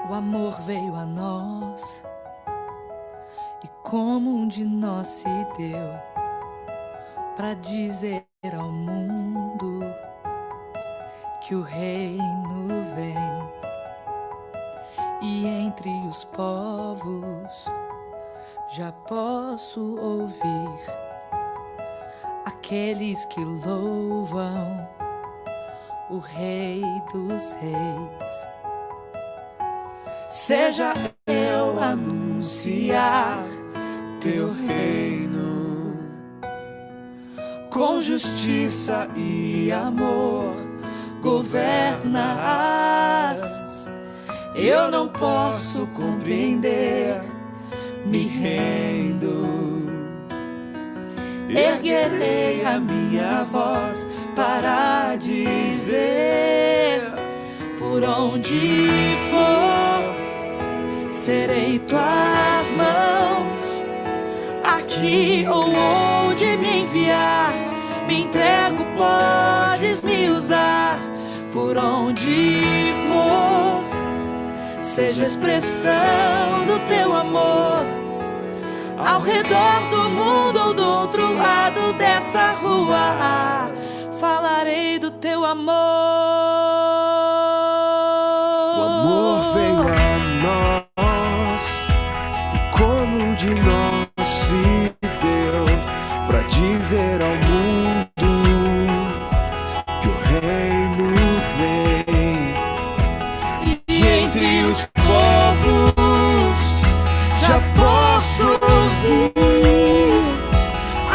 O amor veio a nós e como um de nós se deu para dizer ao mundo que o reino vem. E entre os povos já posso ouvir aqueles que louvam o Rei dos Reis. Seja eu anunciar teu reino com justiça e amor governas. Eu não posso compreender, me rendo. Erguerei a minha voz para dizer: por onde for, serei tuas mãos. Aqui ou onde me enviar, me entrego, podes me usar. Por onde for, seja a expressão do teu amor. Ao redor do mundo ou do outro lado dessa rua, falarei do teu amor. O amor veio a nós e como um de nós se deu para dizer ao mundo que o reino vem. E entre os povos já posso ouvir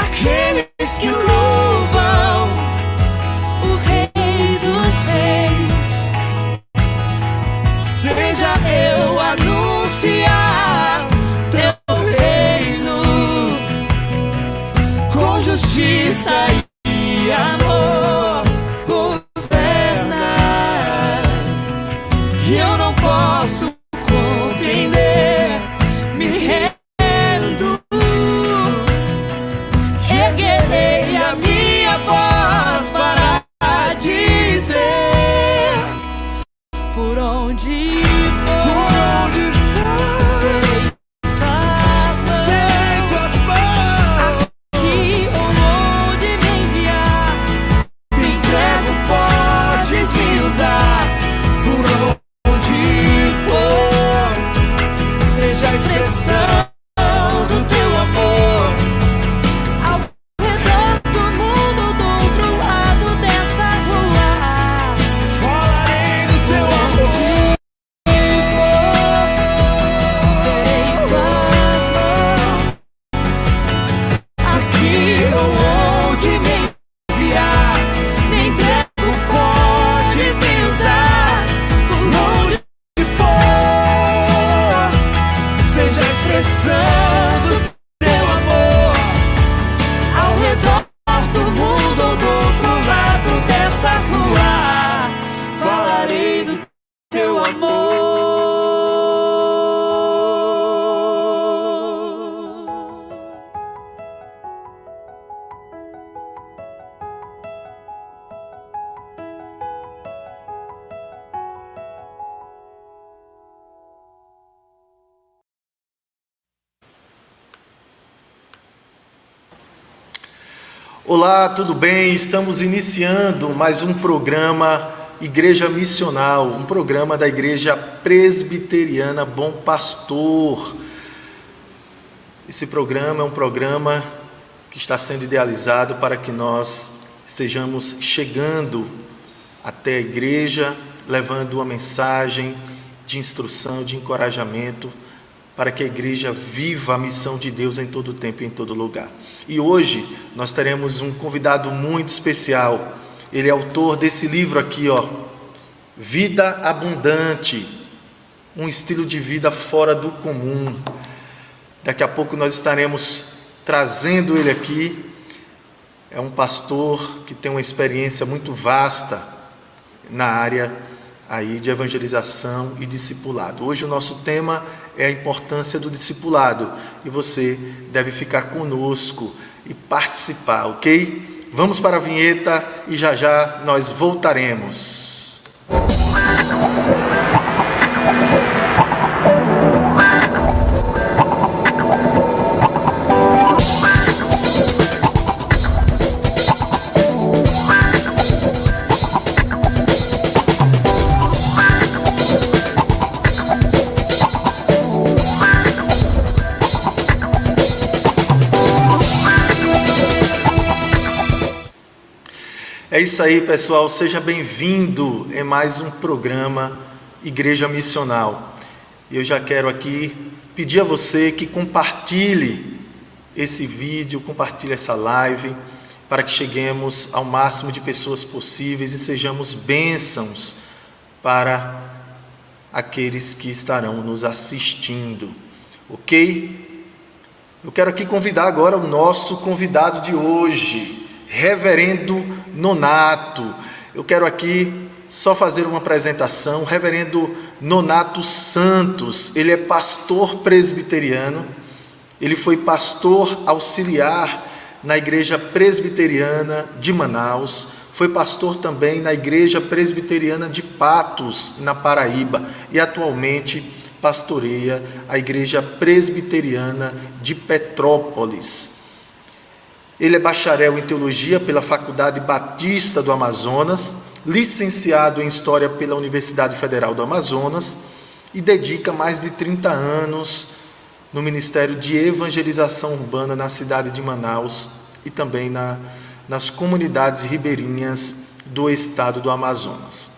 aqueles que louvam o Rei dos Reis. Seja eu anunciar teu reino com justiça e amor governas. E eu não posso compreender, me rendo. Erguerei a minha voz para dizer: por onde serei tuas mãos. aqui ou onde me enviar, Me entrego, podes me usar. Por onde for, seja a expressão do teu amor. ao redor do mundo ou do outro lado dessa rua, Falarei do teu amor. serei tuas mãos. Aqui ou onde me enviar, me entrego, podes me usar. Por onde for, seja a expressão do teu amor. Ao redor do mundo ou do outro lado dessa rua, falarei do teu amor. Olá, tudo bem? Estamos iniciando mais um programa Igreja Missional, um programa da Igreja Presbiteriana Bom Pastor. Esse programa é um programa que está sendo idealizado para que nós estejamos chegando até a igreja, levando uma mensagem de instrução, de encorajamento, para que a igreja viva a missão de Deus em todo tempo e em todo lugar. E hoje nós teremos um convidado muito especial. Ele é autor desse livro aqui, Vida Abundante, um estilo de vida fora do comum. Daqui a pouco nós estaremos trazendo ele aqui. É um pastor que tem uma experiência muito vasta na área aí de evangelização e discipulado. Hoje o nosso tema é a importância do discipulado e você deve ficar conosco e participar, ok? Vamos para a vinheta e já já nós voltaremos. É isso aí, pessoal. Seja bem-vindo em mais um programa Igreja Missional. Eu já quero aqui pedir a você que compartilhe esse vídeo, compartilhe essa live, para que cheguemos ao máximo de pessoas possíveis e sejamos bênçãos para aqueles que estarão nos assistindo, ok? Eu quero aqui convidar agora o nosso convidado de hoje, Reverendo Nonato. Eu quero aqui só fazer uma apresentação. Reverendo Nonato Santos, ele é pastor presbiteriano, ele foi pastor auxiliar na Igreja Presbiteriana de Manaus, foi pastor também na Igreja Presbiteriana de Patos, na Paraíba, e atualmente pastoreia a Igreja Presbiteriana de Petrópolis. Ele é bacharel em Teologia pela Faculdade Batista do Amazonas, licenciado em História pela Universidade Federal do Amazonas e dedica mais de 30 anos no Ministério de Evangelização Urbana na cidade de Manaus e também nas comunidades ribeirinhas do estado do Amazonas.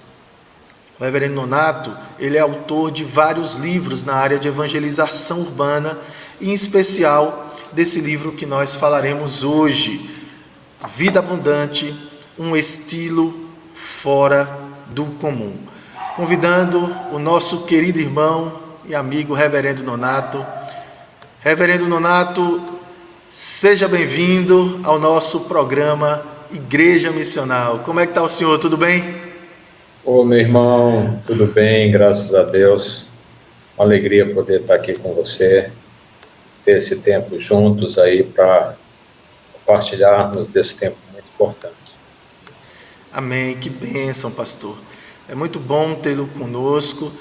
O Reverendo Nonato, ele é autor de vários livros na área de evangelização urbana, e em especial desse livro que nós falaremos hoje, Vida Abundante, um estilo fora do comum. Convidando o nosso querido irmão e amigo Reverendo Nonato. Reverendo Nonato, seja bem-vindo ao nosso programa Igreja Missional. Como é que está o senhor? Tudo bem? Ô, meu irmão, tudo bem, graças a Deus. Uma alegria poder estar aqui com você, ter esse tempo juntos aí para compartilharmos desse tempo muito importante. Amém, que bênção, pastor. É muito bom tê-lo conosco,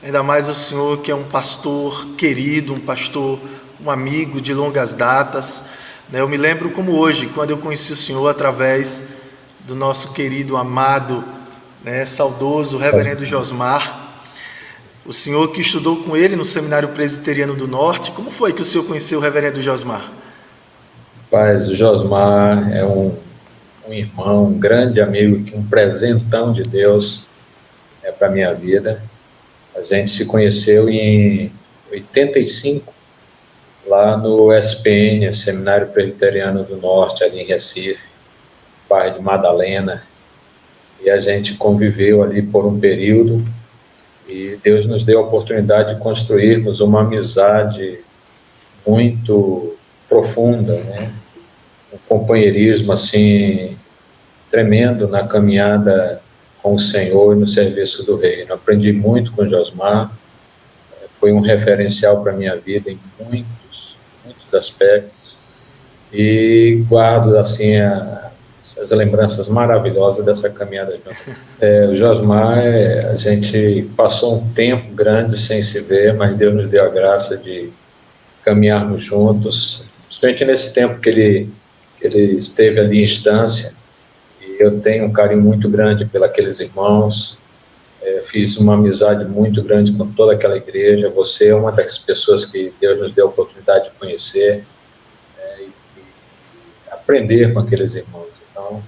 ainda mais o senhor que é um pastor querido, um pastor, um amigo de longas datas. Eu me lembro como hoje, quando eu conheci o senhor através do nosso querido, amado, saudoso Reverendo Josmar. O senhor que estudou com ele no Seminário Presbiteriano do Norte. Como foi que o senhor conheceu o Reverendo Josmar? Paz, o Josmar é um irmão, um grande amigo, um presentão de Deus para a minha vida. A gente se conheceu em 85, lá no SPN, Seminário Presbiteriano do Norte, ali em Recife, bairro de Madalena, e a gente conviveu ali por um período, e Deus nos deu a oportunidade de construirmos uma amizade muito profunda, um companheirismo assim tremendo na caminhada com o Senhor e no serviço do Reino. Aprendi muito com o Josmar, foi um referencial para a minha vida em muitos aspectos, e guardo assim as lembranças maravilhosas dessa caminhada junto. O Josmar, a gente passou um tempo grande sem se ver, mas Deus nos deu a graça de caminharmos juntos, principalmente nesse tempo que ele esteve ali em instância, e eu tenho um carinho muito grande pelos irmãos. Fiz uma amizade muito grande com toda aquela igreja. Você é uma das pessoas que Deus nos deu a oportunidade de conhecer e aprender com aqueles irmãos. Então,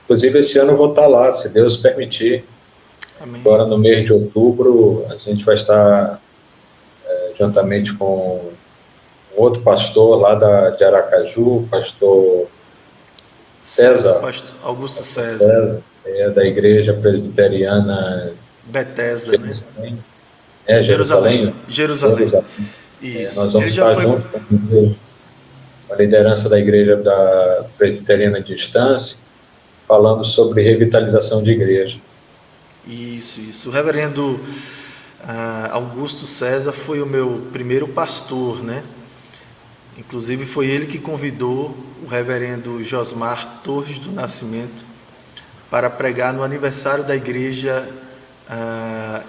inclusive esse ano eu vou estar lá, se Deus permitir. Amém. Agora no mês de outubro a gente vai estar juntamente com outro pastor lá de Aracaju, pastor César, pastor Augusto César, da Igreja Presbiteriana Bethesda, Jerusalém. Jerusalém. Isso. Nós vamos estar juntos com a liderança da Igreja da Presbiteriana de Distância, falando sobre revitalização de igreja. Isso. O reverendo Augusto César foi o meu primeiro pastor, Inclusive foi ele que convidou o reverendo Josmar Torres do Nascimento para pregar no aniversário da igreja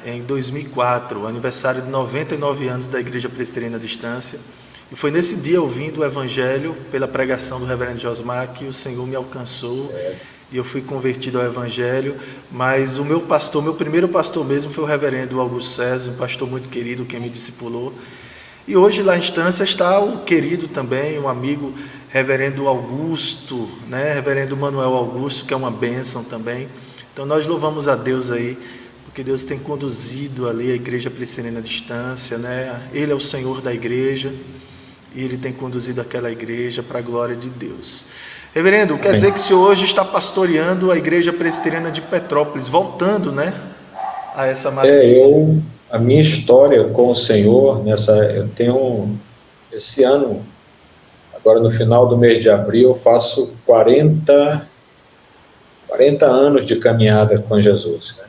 em 2004, o aniversário de 99 anos da Igreja Presbiteriana à Distância. E foi nesse dia, ouvindo o Evangelho, pela pregação do reverendo Josmar, que o Senhor me alcançou e eu fui convertido ao Evangelho. Mas o meu pastor, meu primeiro pastor mesmo, foi o reverendo Augusto César, um pastor muito querido, quem me discipulou. E hoje lá em Estância está o querido também, um amigo, reverendo Augusto, né? Reverendo Manuel Augusto, que é uma bênção também. Então nós louvamos a Deus aí, porque Deus tem conduzido ali a Igreja Presbiteriana de Estância, né? Ele é o Senhor da igreja e Ele tem conduzido aquela igreja para a glória de Deus. Reverendo, quer dizer que o senhor hoje está pastoreando a Igreja Presbiteriana de Petrópolis, voltando, né, a essa maravilha. A minha história com o Senhor, eu tenho, esse ano, agora no final do mês de abril, eu faço 40 anos de caminhada com Jesus, né?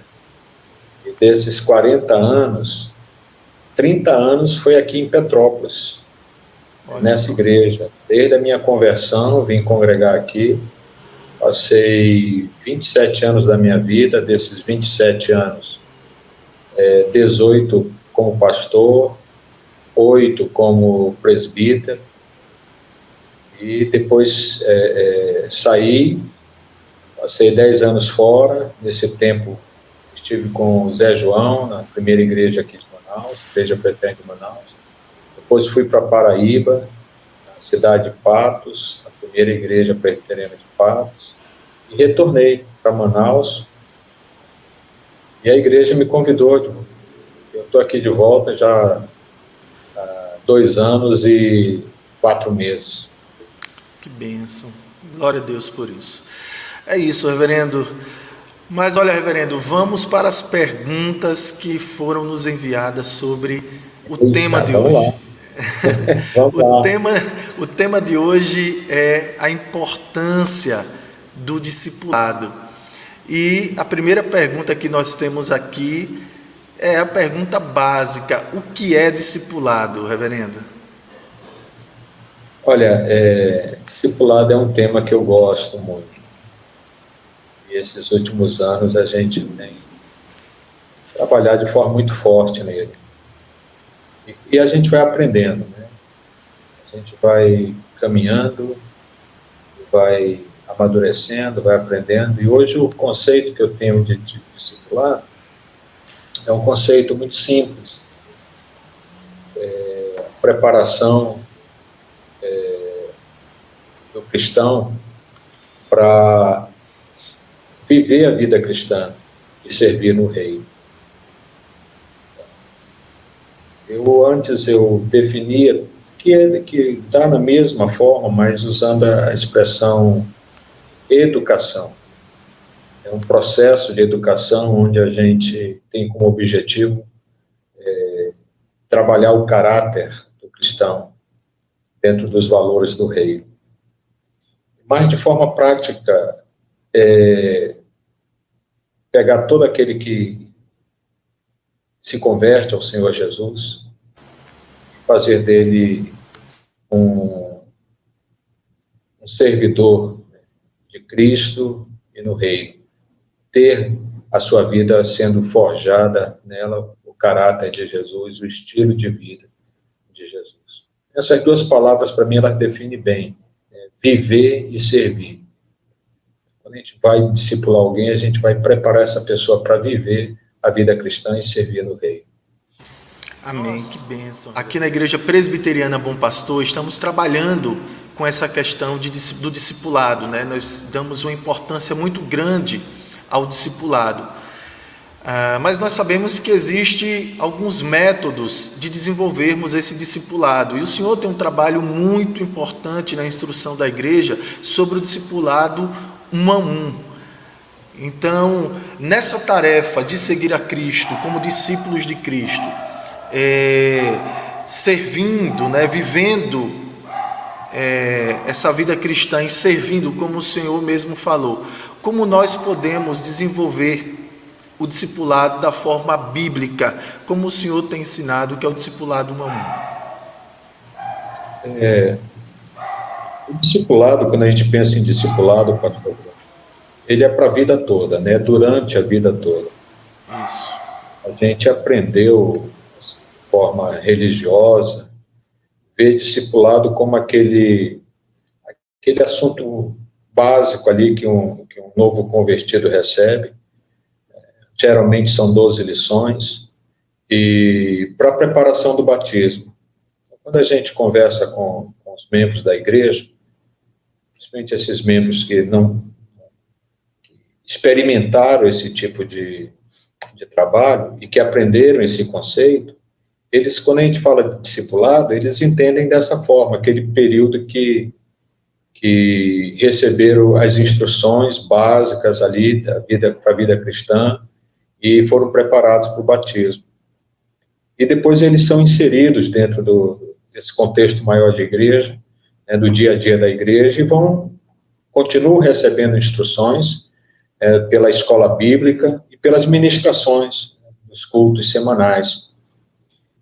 E desses 40 anos, 30 anos foi aqui em Petrópolis, nessa igreja. Desde a minha conversão, vim congregar aqui, passei 27 anos da minha vida, desses 27 anos, 18 como pastor, 8 como presbítero, e depois saí, passei 10 anos fora. Nesse tempo estive com o Zé João, na primeira igreja aqui de Manaus, Igreja Presbiteriana de Manaus. Depois fui para Paraíba, na cidade de Patos, a primeira igreja presbiteriana de Patos, e retornei para Manaus, e a igreja me convidou. Eu estou aqui de volta já há 2 anos e 4 meses. Que bênção, glória a Deus por isso. É isso, reverendo. Mas olha, reverendo, vamos para as perguntas que foram nos enviadas sobre o tema de hoje. O tema de hoje é a importância do discipulado. E a primeira pergunta que nós temos aqui é a pergunta básica: o que é discipulado, reverendo? Olha, discipulado é um tema que eu gosto muito. E esses últimos anos a gente tem trabalhado de forma muito forte nele. E a gente vai aprendendo, né? A gente vai caminhando, vai amadurecendo, vai aprendendo. E hoje o conceito que eu tenho de discipulado é um conceito muito simples. A preparação do cristão para viver a vida cristã e servir no reino. Antes eu definia que está na mesma forma, mas usando a expressão educação. É um processo de educação onde a gente tem como objetivo trabalhar o caráter do cristão dentro dos valores do reino. Mas de forma prática, pegar todo aquele que se converte ao Senhor Jesus, fazer dele um servidor de Cristo e no reino, ter a sua vida sendo forjada nela, o caráter de Jesus, o estilo de vida de Jesus. Essas 2 palavras, para mim, elas definem bem, viver e servir. Quando a gente vai discipular alguém, a gente vai preparar essa pessoa para viver a vida cristã e servir no reino. Amém, que bênção. Aqui na Igreja Presbiteriana Bom Pastor, estamos trabalhando com essa questão do discipulado, né? Nós damos uma importância muito grande ao discipulado. Mas nós sabemos que existe alguns métodos de desenvolvermos esse discipulado. E o Senhor tem um trabalho muito importante na instrução da igreja sobre o discipulado 1 a 1. Então, nessa tarefa de seguir a Cristo como discípulos de Cristo, servindo, né, vivendo essa vida cristã e servindo, como o Senhor mesmo falou, como nós podemos desenvolver o discipulado da forma bíblica, como o Senhor tem ensinado, que é o discipulado 1 a 1. O discipulado, quando a gente pensa em discipulado, ele é para a vida toda, né? Durante a vida toda. Isso. A gente aprendeu, de forma religiosa, ver discipulado como aquele assunto básico ali que um novo convertido recebe. Geralmente são 12 lições, e para a preparação do batismo. Quando a gente conversa com os membros da igreja, principalmente esses membros que não experimentaram esse tipo de trabalho e que aprenderam esse conceito, eles, quando a gente fala de discipulado, eles entendem dessa forma, aquele período que receberam as instruções básicas ali para a vida cristã e foram preparados para o batismo. E depois eles são inseridos dentro desse contexto maior de igreja, né, do dia a dia da igreja, e continuam recebendo instruções pela escola bíblica e pelas ministrações dos cultos semanais.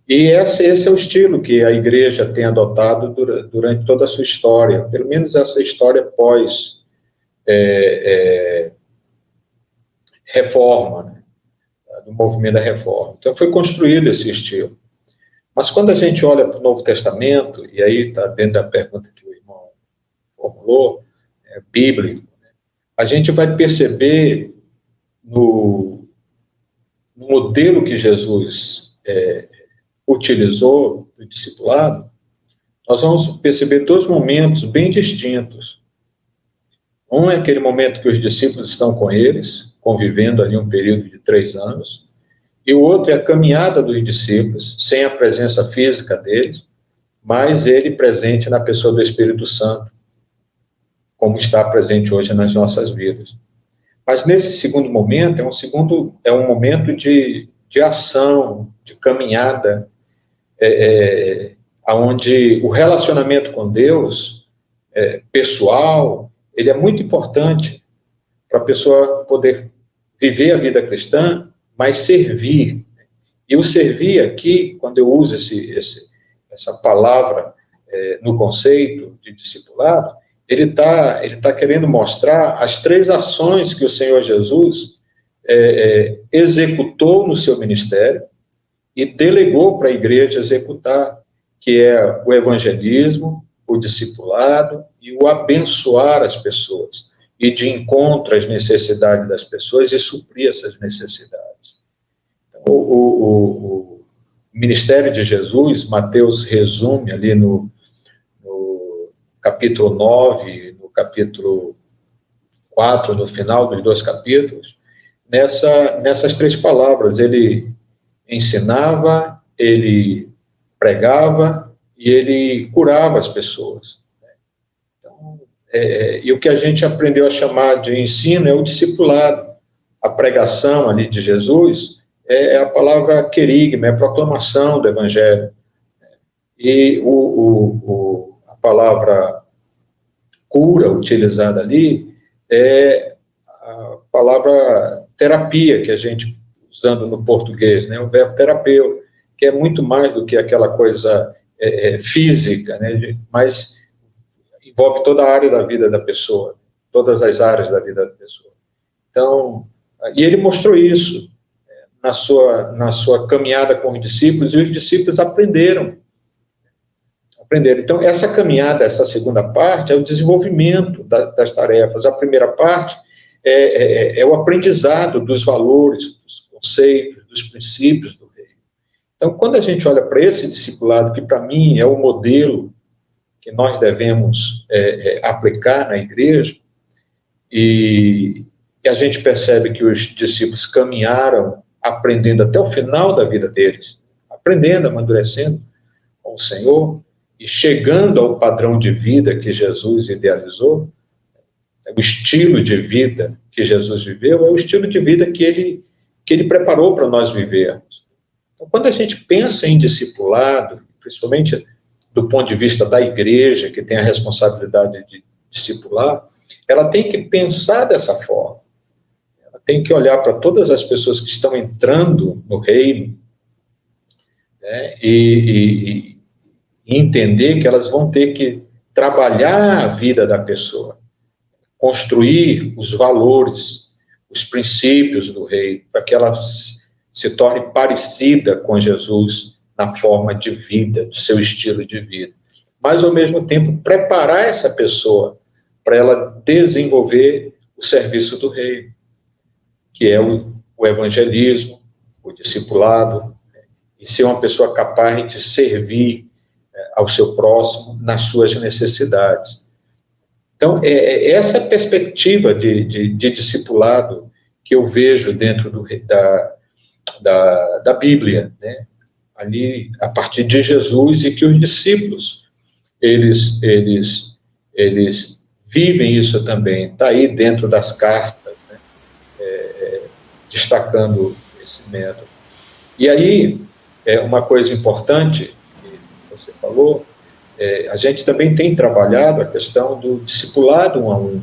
E esse é o estilo que a igreja tem adotado durante toda a sua história, pelo menos essa história pós-reforma, né, do movimento da reforma. Então foi construído esse estilo. Mas quando a gente olha para o Novo Testamento, e aí está dentro da pergunta que o irmão formulou, bíblico, né, a gente vai perceber no modelo que Jesus utilizou do discipulado, nós vamos perceber dois momentos bem distintos. Um é aquele momento que os discípulos estão com eles, convivendo ali um período de 3 anos, e o outro é a caminhada dos discípulos, sem a presença física deles, mas ele presente na pessoa do Espírito Santo, como está presente hoje nas nossas vidas. Mas nesse segundo momento, é um momento de ação, de caminhada, onde o relacionamento com Deus, pessoal, ele é muito importante para a pessoa poder viver a vida cristã, mas servir. E o servir aqui, quando eu uso essa palavra no conceito de discipulado, ele tá querendo mostrar as 3 ações que o Senhor Jesus executou no seu ministério e delegou para a igreja executar, que é o evangelismo, o discipulado e o abençoar as pessoas, e de encontro às necessidades das pessoas e suprir essas necessidades. Então, o ministério de Jesus, Mateus resume ali no capítulo 9, no capítulo 4, no final dos 2 capítulos, nessas 3 palavras. Ele ensinava, ele pregava e ele curava as pessoas. Então, e o que a gente aprendeu a chamar de ensino é o discipulado. A pregação ali de Jesus é a palavra querigma, é a proclamação do evangelho. E a palavra cura utilizada ali é a palavra terapia, que a gente, usando no português, né, o verbo terapeu, que é muito mais do que aquela coisa física, né, mas envolve toda a área da vida da pessoa, todas as áreas da vida da pessoa. Então, e ele mostrou isso na sua caminhada com os discípulos, e os discípulos aprenderam. Então, essa caminhada, essa segunda parte, é o desenvolvimento das tarefas. A primeira parte é o aprendizado dos valores, dos conceitos, dos princípios do reino. Então, quando a gente olha para esse discipulado, que para mim é o modelo que nós devemos aplicar na igreja, e a gente percebe que os discípulos caminharam aprendendo até o final da vida deles, aprendendo, amadurecendo com o Senhor, e chegando ao padrão de vida que Jesus idealizou. O estilo de vida que Jesus viveu é o estilo de vida que ele preparou para nós vivermos. Então, quando a gente pensa em discipulado, principalmente do ponto de vista da igreja, que tem a responsabilidade de discipular, ela tem que pensar dessa forma. Ela tem que olhar para todas as pessoas que estão entrando no reino, né, e entender que elas vão ter que trabalhar a vida da pessoa, construir os valores, os princípios do reino, para que ela se torne parecida com Jesus na forma de vida, do seu estilo de vida. Mas, ao mesmo tempo, preparar essa pessoa para ela desenvolver o serviço do reino, que é o evangelismo, o discipulado, e ser uma pessoa capaz de servir ao seu próximo nas suas necessidades. Então, essa perspectiva de discipulado que eu vejo dentro da Bíblia, né? Ali, a partir de Jesus, e que os discípulos, eles vivem isso também, está aí dentro das cartas, né? Destacando esse método. E aí, uma coisa importante que você falou, a gente também tem trabalhado a questão do discipulado 1 a 1.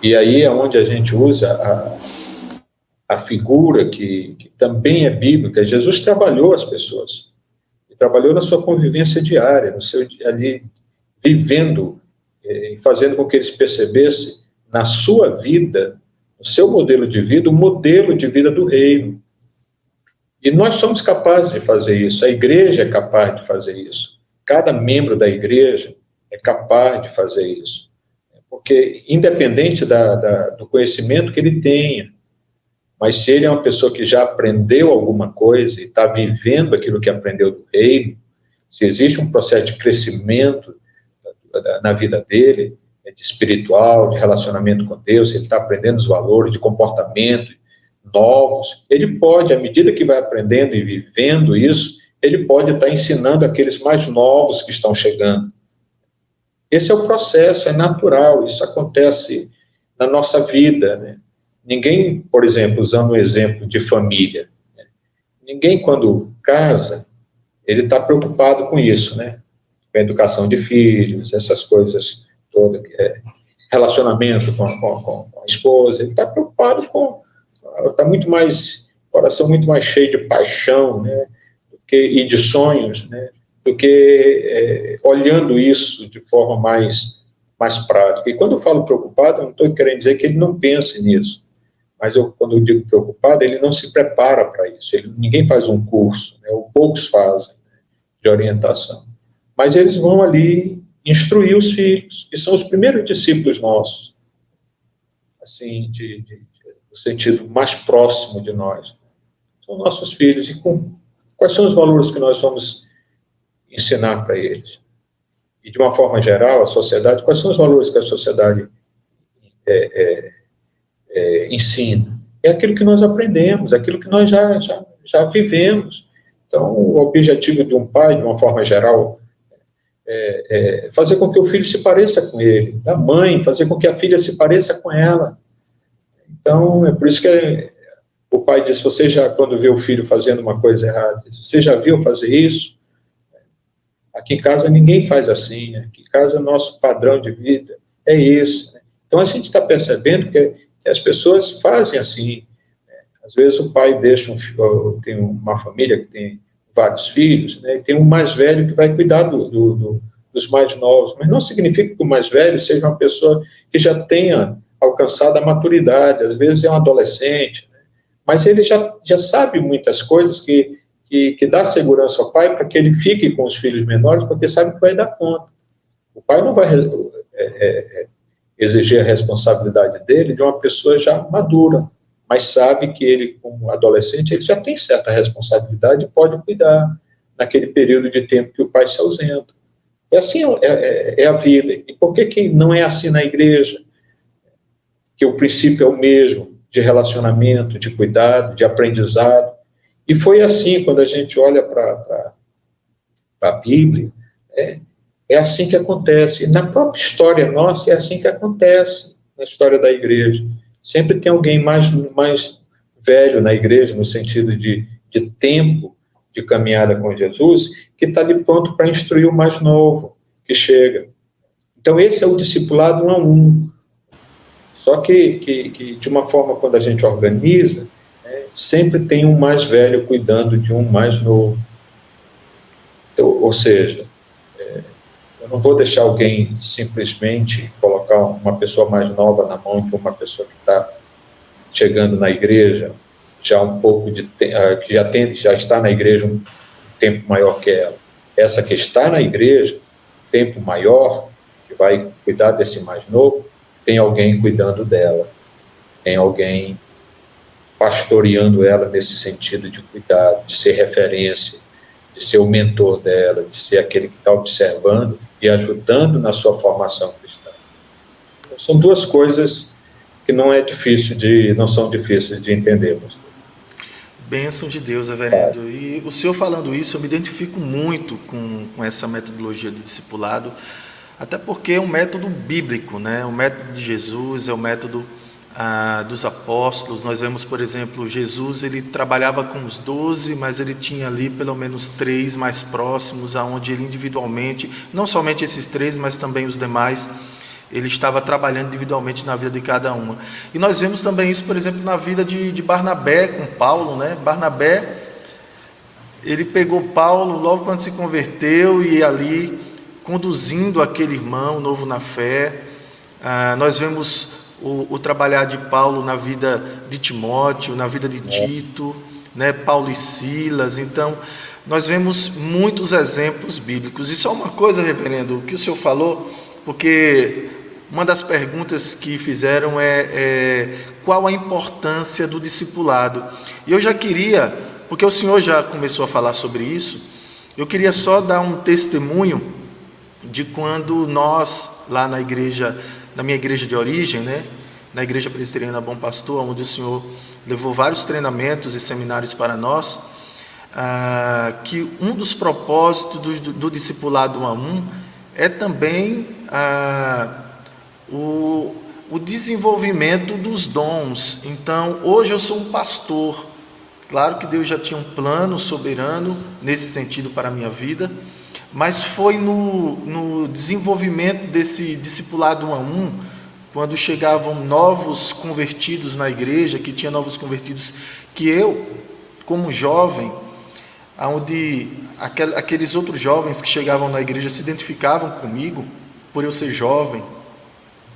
E aí é onde a gente usa a figura que também é bíblica. Jesus trabalhou as pessoas, e trabalhou na sua convivência diária, ali vivendo, fazendo com que eles percebessem na sua vida, no seu modelo de vida, o modelo de vida do reino. E nós somos capazes de fazer isso, a igreja é capaz de fazer isso. Cada membro da igreja é capaz de fazer isso. Porque, independente do conhecimento que ele tenha, mas se ele é uma pessoa que já aprendeu alguma coisa e está vivendo aquilo que aprendeu do reino, se existe um processo de crescimento na vida dele, de espiritual, de relacionamento com Deus, se ele está aprendendo os valores de comportamento novos, ele pode, à medida que vai aprendendo e vivendo isso, ele pode estar ensinando aqueles mais novos que estão chegando. Esse é o processo, é natural, isso acontece na nossa vida, né? Ninguém, por exemplo, usando um exemplo de família, né? Ninguém, quando casa, ele está preocupado com isso, né? Com a educação de filhos, essas coisas todas, relacionamento com a esposa, ele está preocupado está muito mais, coração muito mais cheio de paixão, né? E de sonhos, né, do que olhando isso de forma mais prática. E quando eu falo preocupado, eu não estou querendo dizer que ele não pense nisso, mas quando eu digo preocupado, ele não se prepara para isso. Ninguém faz um curso, né, ou poucos fazem, né, de orientação. Mas eles vão ali instruir os filhos, que são os primeiros discípulos nossos, assim, no sentido mais próximo de nós. São nossos filhos, e quais são os valores que nós vamos ensinar para eles? E, de uma forma geral, a sociedade, quais são os valores que a sociedade ensina? É aquilo que nós aprendemos, aquilo que nós já vivemos. Então, o objetivo de um pai, de uma forma geral, é fazer com que o filho se pareça com ele, da mãe, fazer com que a filha se pareça com ela. Então, é por isso que o pai diz, você já, quando vê o filho fazendo uma coisa errada, você já viu fazer isso? Aqui em casa ninguém faz assim, né? Aqui em casa nosso padrão de vida é esse, né? Então a gente está percebendo que as pessoas fazem assim, né? Às vezes o pai tem uma família que tem vários filhos, né? E tem um mais velho que vai cuidar dos mais novos, mas não significa que o mais velho seja uma pessoa que já tenha alcançado a maturidade, às vezes é um adolescente, mas ele já sabe muitas coisas que dá segurança ao pai para que ele fique com os filhos menores, porque sabe que vai dar conta. O pai não vai exigir a responsabilidade dele de uma pessoa já madura, mas sabe que ele, como adolescente, ele já tem certa responsabilidade e pode cuidar naquele período de tempo que o pai se ausenta. E assim é a vida. E por que não é assim na igreja? Que o princípio é o mesmo, de relacionamento, de cuidado, de aprendizado. E foi assim, quando a gente olha para a Bíblia, é assim que acontece. E na própria história nossa, é assim que acontece, na história da igreja. Sempre tem alguém mais velho na igreja, no sentido de tempo de caminhada com Jesus, que está ali pronto para instruir o mais novo, que chega. Então, esse é o discipulado 1 a 1. Só que de uma forma, quando a gente organiza, sempre tem um mais velho cuidando de um mais novo. Então, ou seja, eu não vou deixar alguém simplesmente colocar uma pessoa mais nova na mão de uma pessoa que está chegando na igreja, já um pouco que já está na igreja um tempo maior que ela. Essa que está na igreja, tempo maior, que vai cuidar desse mais novo, tem alguém cuidando dela, tem alguém pastoreando ela nesse sentido de cuidado, de ser referência, de ser o mentor dela, de ser aquele que está observando e ajudando na sua formação cristã. Então, são duas coisas que não são difíceis de entender, pastor. Bênção de Deus, reverendo. E o senhor falando isso, eu me identifico muito com essa metodologia de discipulado, até porque é um método bíblico, né? O método de Jesus é o método dos apóstolos. Nós vemos, por exemplo, Jesus, ele trabalhava com os 12, mas ele tinha ali pelo menos 3 mais próximos, aonde ele individualmente, não somente esses 3, mas também os demais, ele estava trabalhando individualmente na vida de cada uma. E nós vemos também isso, por exemplo, na vida de Barnabé com Paulo, né? Barnabé, ele pegou Paulo logo quando se converteu e ali conduzindo aquele irmão novo na fé. Nós vemos o trabalhar de Paulo na vida de Timóteo, na vida de Tito, né? Paulo e Silas. Então, nós vemos muitos exemplos bíblicos. E só uma coisa, reverendo, o que o senhor falou, porque uma das perguntas que fizeram é qual a importância do discipulado. E eu já queria, porque o senhor já começou a falar sobre isso, eu queria só dar um testemunho de quando nós, lá na igreja, na minha igreja de origem, né, na Igreja Presbiteriana Bom Pastor, onde o senhor levou vários treinamentos e seminários para nós, que um dos propósitos do discipulado 1 a 1 é também o desenvolvimento dos dons. Então, hoje eu sou um pastor. Claro que Deus já tinha um plano soberano nesse sentido para a minha vida, mas foi no desenvolvimento desse discipulado 1 a 1, quando chegavam novos convertidos na igreja, que tinha novos convertidos, que eu, como jovem, onde aqueles outros jovens que chegavam na igreja se identificavam comigo, por eu ser jovem,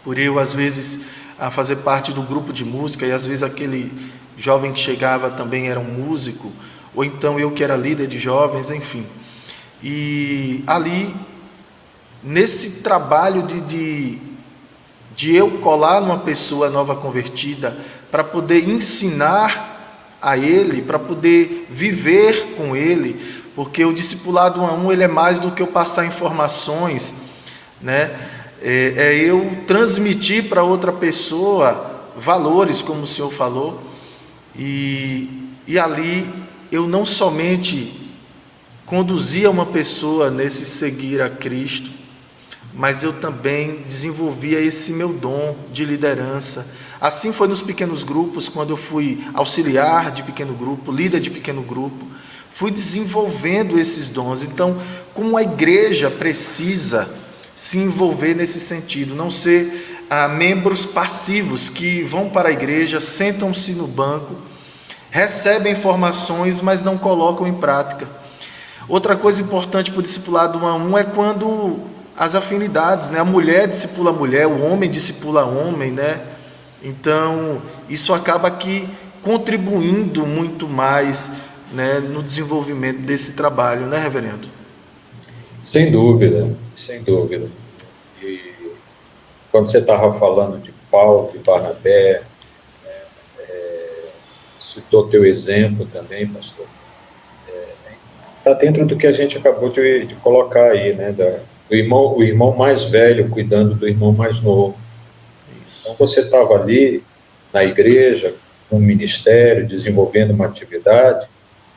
por eu, às vezes, fazer parte do grupo de música, e às vezes aquele jovem que chegava também era um músico, ou então eu que era líder de jovens, enfim. E ali, nesse trabalho de eu colar numa pessoa nova convertida, para poder ensinar a ele, para poder viver com ele, porque o discipulado 1 a 1, ele é mais do que eu passar informações, né? É eu transmitir para outra pessoa valores, como o senhor falou, e ali eu não somente conduzia uma pessoa nesse seguir a Cristo, mas eu também desenvolvia esse meu dom de liderança. Assim foi nos pequenos grupos, quando eu fui auxiliar de pequeno grupo, líder de pequeno grupo, fui desenvolvendo esses dons. Então, como a igreja precisa se envolver nesse sentido, não ser membros passivos que vão para a igreja, sentam-se no banco, recebem informações, mas não colocam em prática. Outra coisa importante para o discipulado 1 a 1 é quando as afinidades, né? A mulher discipula a mulher, o homem discipula o homem, né? Então, isso acaba aqui contribuindo muito mais, né, no desenvolvimento desse trabalho, né, reverendo? Sem dúvida, sem dúvida. E quando você estava falando de Paulo e Barnabé, citou teu exemplo também, pastor, está dentro do que a gente acabou de colocar aí, né, o irmão mais velho cuidando do irmão mais novo. Isso. Então você estava ali na igreja, no ministério, desenvolvendo uma atividade,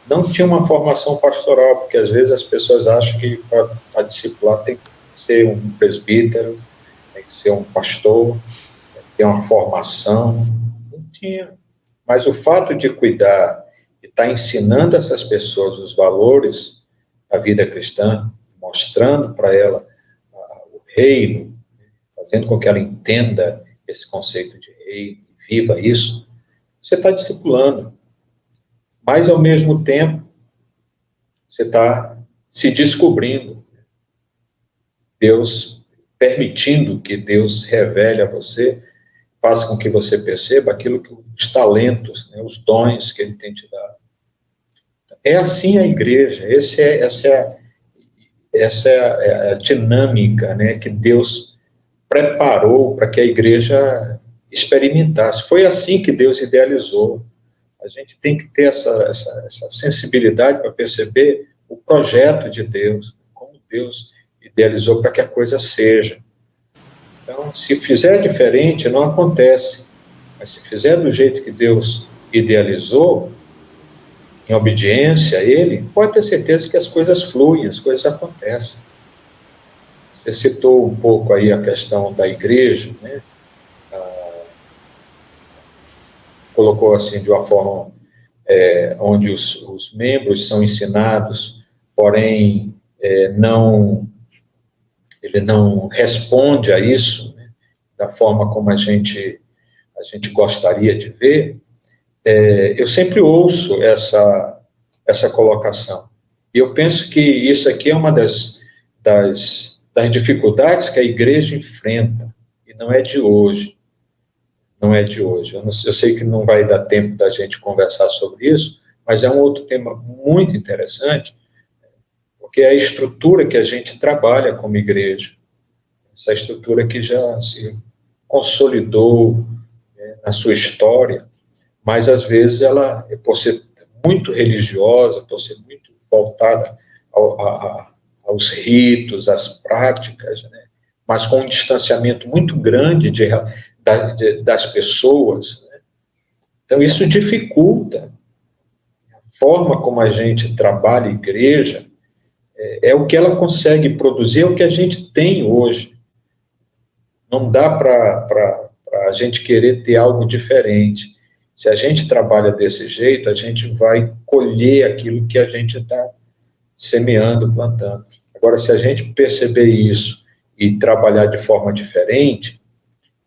não tinha uma formação pastoral, porque às vezes as pessoas acham que para discipular tem que ser um presbítero, tem que ser um pastor, tem que ter uma formação. Não tinha. Mas o fato de cuidar e estar ensinando essas pessoas os valores da vida cristã, mostrando para ela o reino, fazendo com que ela entenda esse conceito de reino, viva isso, você está discipulando. Mas, ao mesmo tempo, você está se descobrindo. Deus, permitindo que Deus revele a você, faça com que você perceba aquilo que os talentos, né, os dons que Ele tem te dado. É assim a igreja, essa é a dinâmica, né, que Deus preparou para que a igreja experimentasse. Foi assim que Deus idealizou. A gente tem que ter essa sensibilidade para perceber o projeto de Deus, como Deus idealizou para que a coisa seja. Então, se fizer diferente, não acontece. Mas se fizer do jeito que Deus idealizou, em obediência a Ele, pode ter certeza que as coisas fluem, as coisas acontecem. Você citou um pouco aí a questão da igreja, né? Colocou assim de uma forma onde os membros são ensinados, porém ele não responde a isso, né, da forma como a gente gostaria de ver. Eu sempre ouço essa colocação. E eu penso que isso aqui é uma das dificuldades que a igreja enfrenta, e não é de hoje. Não é de hoje. Eu sei que não vai dar tempo da gente conversar sobre isso, mas é um outro tema muito interessante, porque é a estrutura que a gente trabalha como igreja. Essa estrutura que já se consolidou, né, na sua história, mas às vezes ela, por ser muito religiosa, por ser muito voltada aos ritos, às práticas, né, mas com um distanciamento muito grande das pessoas, né? Então isso dificulta a forma como a gente trabalha a igreja. É o que ela consegue produzir, é o que a gente tem hoje. Não dá para a gente querer ter algo diferente. Se a gente trabalha desse jeito, a gente vai colher aquilo que a gente está semeando, plantando. Agora, se a gente perceber isso e trabalhar de forma diferente,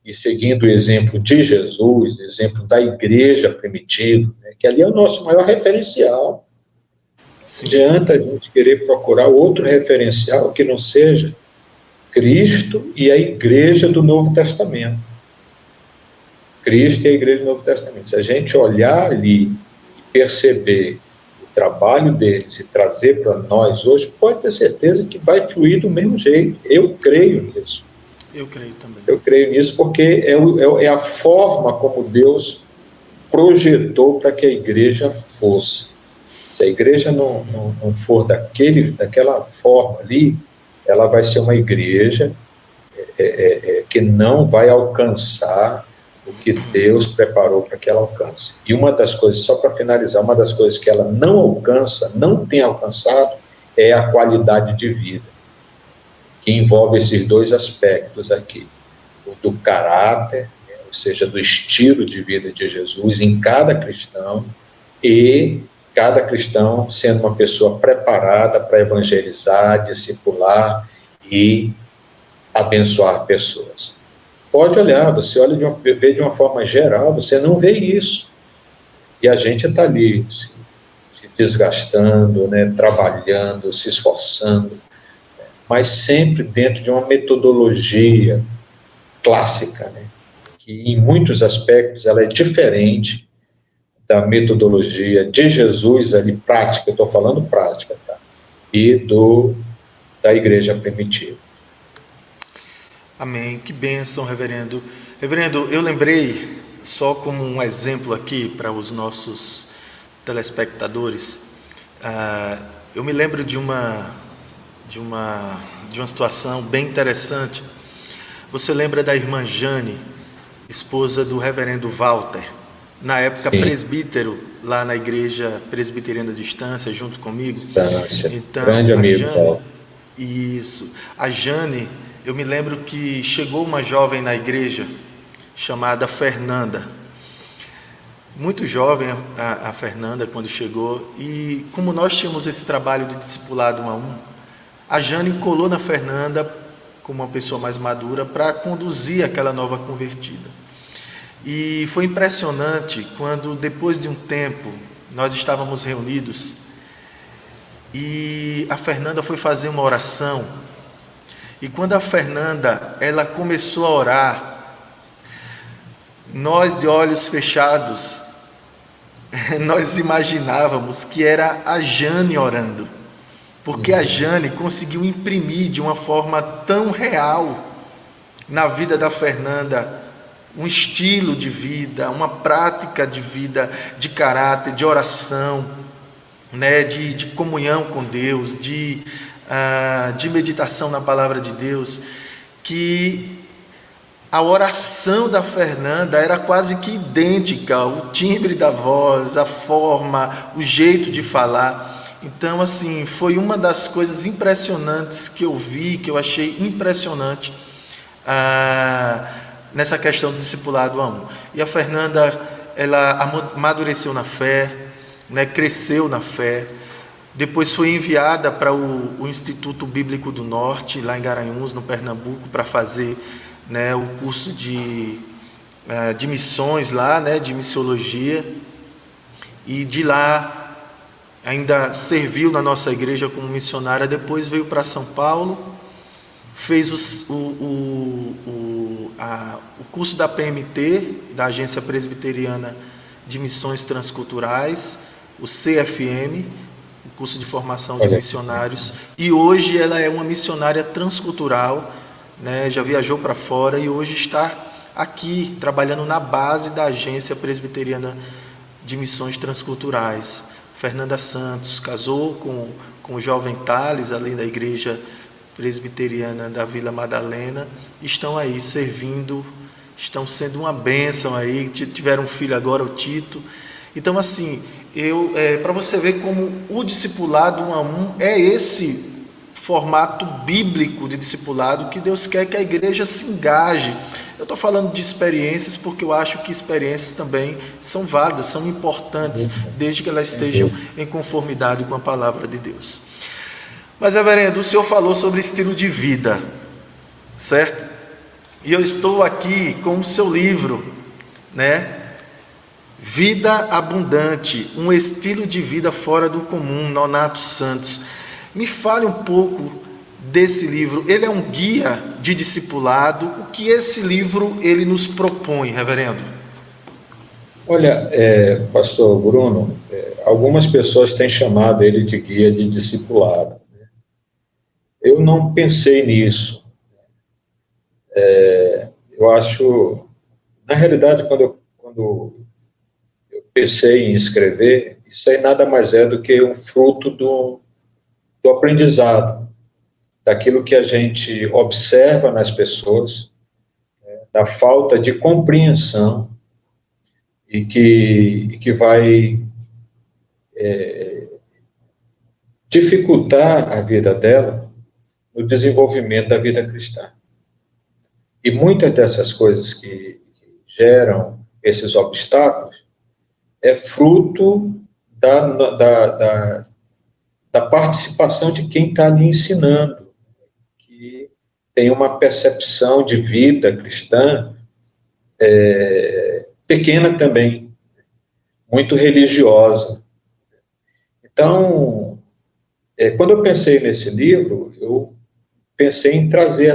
e seguindo o exemplo de Jesus, o exemplo da igreja primitiva, né, que ali é o nosso maior referencial. Não adianta a gente querer procurar outro referencial que não seja Cristo e a igreja do Novo Testamento. Cristo e a igreja do Novo Testamento. Se a gente olhar ali e perceber o trabalho deles e trazer para nós hoje, pode ter certeza que vai fluir do mesmo jeito. Eu creio nisso. Eu creio também. Eu creio nisso porque é a forma como Deus projetou para que a igreja fosse. Se a igreja não for daquela forma ali, ela vai ser uma igreja que não vai alcançar o que Deus preparou para que ela alcance. E uma das coisas, só para finalizar, uma das coisas que ela não alcança, não tem alcançado, é a qualidade de vida, que envolve esses dois aspectos aqui, o do caráter, né, ou seja, do estilo de vida de Jesus em cada cristão, e cada cristão sendo uma pessoa preparada para evangelizar, discipular e abençoar pessoas. Pode olhar, você vê de uma forma geral, você não vê isso. E a gente está ali se desgastando, né, trabalhando, se esforçando, mas sempre dentro de uma metodologia clássica, né, que em muitos aspectos ela é diferente da metodologia de Jesus ali, prática, eu estou falando prática, tá? E da igreja primitiva. Amém, que bênção, reverendo. Reverendo, eu lembrei, só como um exemplo aqui para os nossos telespectadores, eu me lembro de uma situação bem interessante. Você lembra da irmã Jane, esposa do reverendo Walter, na época Sim. Presbítero, lá na igreja presbiteriana de Estância, junto comigo? Estância, então, grande amigo. Jane, isso, a Jane, eu me lembro que chegou uma jovem na igreja, chamada Fernanda, muito jovem a Fernanda quando chegou, e como nós tínhamos esse trabalho de discipulado 1 a 1, a Jane colou na Fernanda como uma pessoa mais madura para conduzir aquela nova convertida. E foi impressionante quando, depois de um tempo, nós estávamos reunidos e a Fernanda foi fazer uma oração. E quando a Fernanda ela começou a orar, nós de olhos fechados, nós imaginávamos que era a Jane orando, porque a Jane conseguiu imprimir de uma forma tão real na vida da Fernanda um estilo de vida, uma prática de vida, de caráter, de oração, né, de comunhão com Deus, de meditação na palavra de Deus, que a oração da Fernanda era quase que idêntica, o timbre da voz, a forma, o jeito de falar. Então, assim, foi uma das coisas impressionantes que eu vi, que eu achei impressionante nessa questão do discipulado a um. E a Fernanda, ela amadureceu na fé, né, cresceu na fé. Depois foi enviada para o Instituto Bíblico do Norte, lá em Garanhuns, no Pernambuco, para fazer, né, o curso de missões lá, né, de missiologia. E de lá ainda serviu na nossa igreja como missionária. Depois veio para São Paulo, fez o curso da PMT, da Agência Presbiteriana de Missões Transculturais, o CFM, o curso de formação de missionários, e hoje ela é uma missionária transcultural, né, já viajou para fora e hoje está aqui, trabalhando na base da Agência Presbiteriana de Missões Transculturais. Fernanda Santos casou com o jovem Thales, além da Igreja Presbiteriana da Vila Madalena, estão aí servindo, estão sendo uma bênção aí, tiveram um filho agora, o Tito. Então, assim, para você ver como o discipulado 1 a 1 é esse formato bíblico de discipulado que Deus quer que a igreja se engaje. Eu estou falando de experiências porque eu acho que experiências também são válidas, são importantes, desde que elas estejam em conformidade com a palavra de Deus. Mas, reverendo, o senhor falou sobre estilo de vida, certo? E eu estou aqui com o seu livro, né? Vida Abundante, um estilo de vida fora do comum, Nonato Santos. Me fale um pouco desse livro. Ele é um guia de discipulado. O que esse livro ele nos propõe, reverendo? Olha, pastor Bruno, algumas pessoas têm chamado ele de guia de discipulado. Eu não pensei nisso. Eu acho, na realidade, quando eu pensei em escrever, isso aí nada mais é do que um fruto do aprendizado, daquilo que a gente observa nas pessoas, da falta de compreensão e que vai dificultar a vida dela no desenvolvimento da vida cristã. E muitas dessas coisas que geram esses obstáculos é fruto da participação de quem está ali ensinando, que tem uma percepção de vida cristã pequena também, muito religiosa. Então, quando eu pensei nesse livro, eu pensei em trazer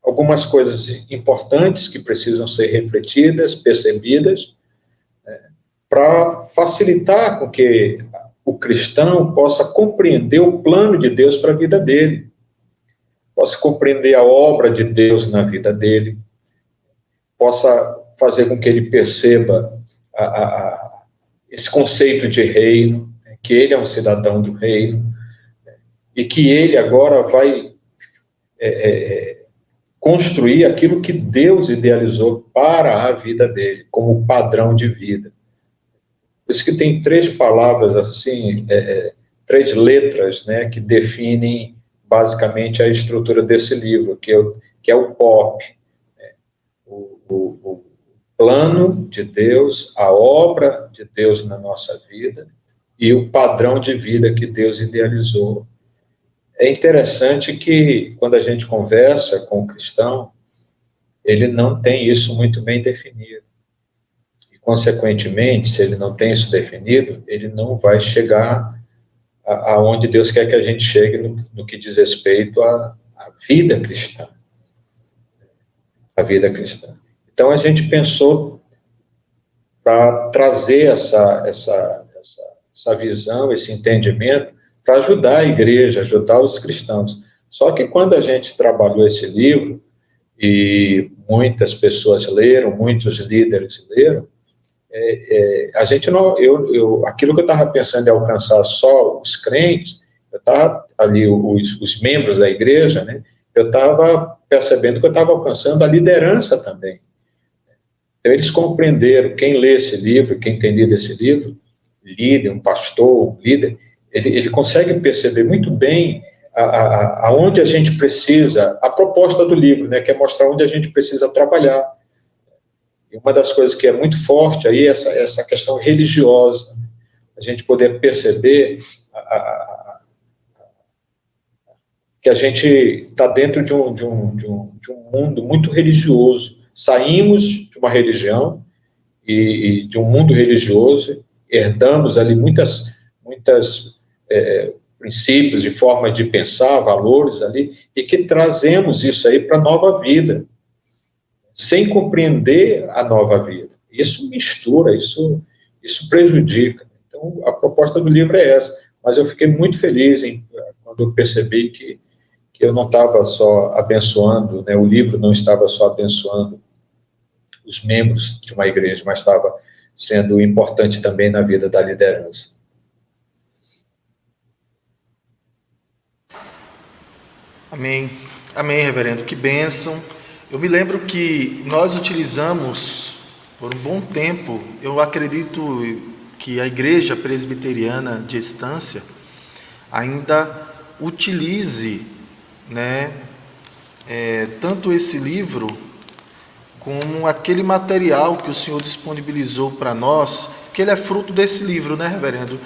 algumas coisas importantes que precisam ser refletidas, percebidas, para facilitar com que o cristão possa compreender o plano de Deus para a vida dele, possa compreender a obra de Deus na vida dele, possa fazer com que ele perceba esse conceito de reino, que ele é um cidadão do reino, e que ele agora vai construir aquilo que Deus idealizou para a vida dele, como padrão de vida. Por isso que tem 3 palavras, assim, 3 letras, né, que definem basicamente a estrutura desse livro, que é o POP, né, o plano de Deus, a obra de Deus na nossa vida e o padrão de vida que Deus idealizou. É interessante que, quando a gente conversa com o cristão, ele não tem isso muito bem definido. E, consequentemente, se ele não tem isso definido, ele não vai chegar aonde Deus quer que a gente chegue no que diz respeito à vida cristã. A vida cristã. Então, a gente pensou para trazer essa visão, esse entendimento, para ajudar a igreja, ajudar os cristãos. Só que quando a gente trabalhou esse livro, e muitas pessoas leram, muitos líderes leram, a gente não, aquilo que eu estava pensando em alcançar só os crentes, eu estava ali, os membros da igreja, né, eu estava percebendo que eu estava alcançando a liderança também. Então, eles compreenderam, quem lê esse livro, quem tem lido esse livro, líder, um pastor, um líder, ele consegue perceber muito bem aonde a gente precisa, a proposta do livro, né, que é mostrar onde a gente precisa trabalhar. E uma das coisas que é muito forte aí é essa questão religiosa, a gente poder perceber que a gente está dentro de um mundo muito religioso. Saímos de uma religião e de um mundo religioso, herdamos ali muitas princípios e formas de pensar, valores ali, e que trazemos isso aí para a nova vida, sem compreender a nova vida. Isso mistura, isso prejudica. Então, a proposta do livro é essa, mas eu fiquei muito feliz quando eu percebi que eu não estava só abençoando, né, o livro não estava só abençoando os membros de uma igreja, mas estava sendo importante também na vida da liderança. Amém. Amém, reverendo. Que bênção. Eu me lembro que nós utilizamos, por um bom tempo, eu acredito que a Igreja Presbiteriana de Estância ainda utilize, né, tanto esse livro como aquele material que o Senhor disponibilizou para nós, que ele é fruto desse livro, né, reverendo?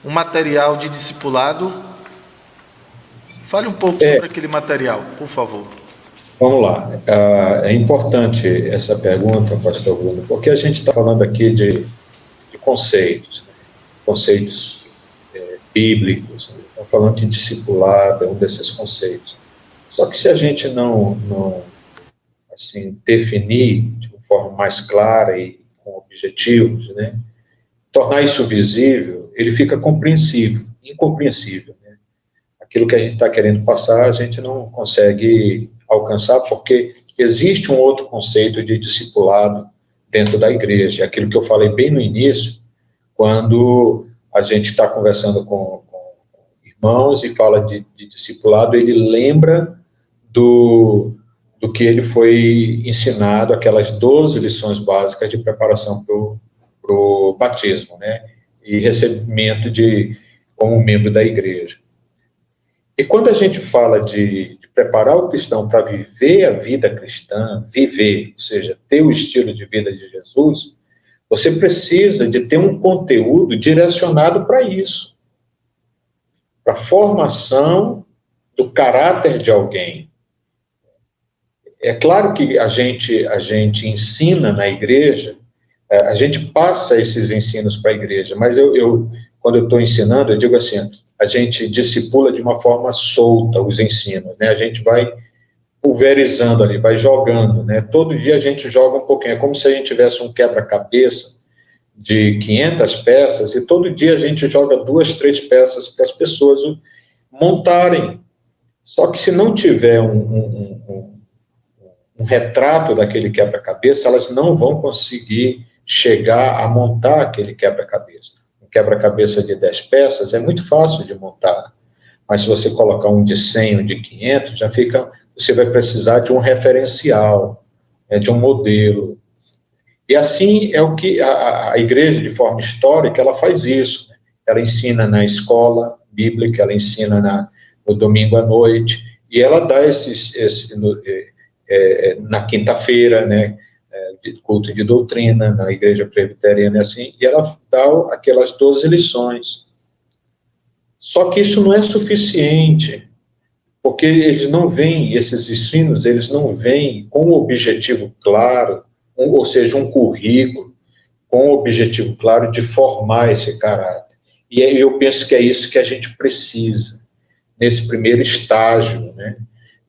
Um material de discipulado. Fale um pouco sobre aquele material, por favor. Vamos lá. É importante essa pergunta, pastor Bruno, porque a gente está falando aqui de conceitos, né? Conceitos bíblicos, né? Estamos falando de discipulado, é um desses conceitos. Só que se a gente não assim, definir de uma forma mais clara e com objetivos, né, tornar isso visível, ele fica incompreensível. Né? Aquilo que a gente está querendo passar, a gente não consegue alcançar, porque existe um outro conceito de discipulado dentro da igreja, aquilo que eu falei bem no início, quando a gente está conversando com irmãos e fala de discipulado, ele lembra do que ele foi ensinado, aquelas 12 lições básicas de preparação para o batismo, né, e recebimento como membro da igreja. E quando a gente fala de preparar o cristão para viver a vida cristã, ou seja, ter o estilo de vida de Jesus, você precisa de ter um conteúdo direcionado para isso, para a formação do caráter de alguém. É claro que a gente ensina na igreja, a gente passa esses ensinos para a igreja, mas quando eu estou ensinando, eu digo assim, a gente discipula de uma forma solta os ensinos, né? A gente vai pulverizando ali, vai jogando, né? Todo dia a gente joga um pouquinho, é como se a gente tivesse um quebra-cabeça de 500 peças, e todo dia a gente joga 2, 3 peças para as pessoas montarem. Só que se não tiver um retrato daquele quebra-cabeça, elas não vão conseguir chegar a montar aquele quebra-cabeça. Um quebra-cabeça de 10 peças é muito fácil de montar, mas se você colocar um de 100, um de 500, você vai precisar de um referencial, de um modelo. E assim é o que a igreja, de forma histórica, ela faz isso. Né? Ela ensina na escola bíblica, ela ensina no domingo à noite, e ela dá na quinta-feira, né, de culto de doutrina, na igreja presbiteriana, assim, e ela dá aquelas 12 lições. Só que isso não é suficiente, porque esses ensinos, eles não vêm com um objetivo claro, ou seja, um currículo, com o objetivo claro de formar esse caráter. E eu penso que é isso que a gente precisa, nesse primeiro estágio, né,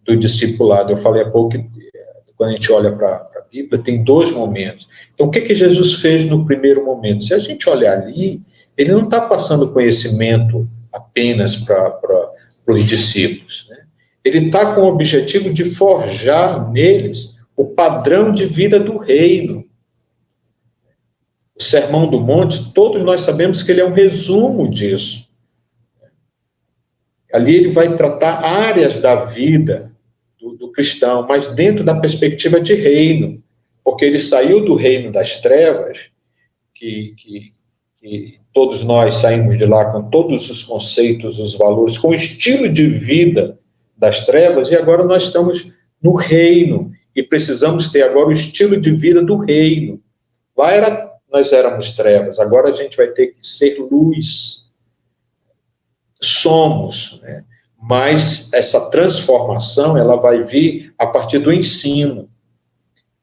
do discipulado. Eu falei há pouco que, quando a gente olha para a Bíblia, tem 2 momentos. Então, o que Jesus fez no primeiro momento? Se a gente olhar ali, ele não está passando conhecimento apenas para os discípulos, né? Ele está com o objetivo de forjar neles o padrão de vida do reino. O Sermão do Monte, todos nós sabemos que ele é um resumo disso. Ali ele vai tratar áreas da vida do cristão, mas dentro da perspectiva de reino, porque ele saiu do reino das trevas, que todos nós saímos de lá com todos os conceitos, os valores, com o estilo de vida das trevas, e agora nós estamos no reino, e precisamos ter agora o estilo de vida do reino. Lá nós éramos trevas, agora a gente vai ter que ser luz. Somos, né? Mas essa transformação, ela vai vir a partir do ensino.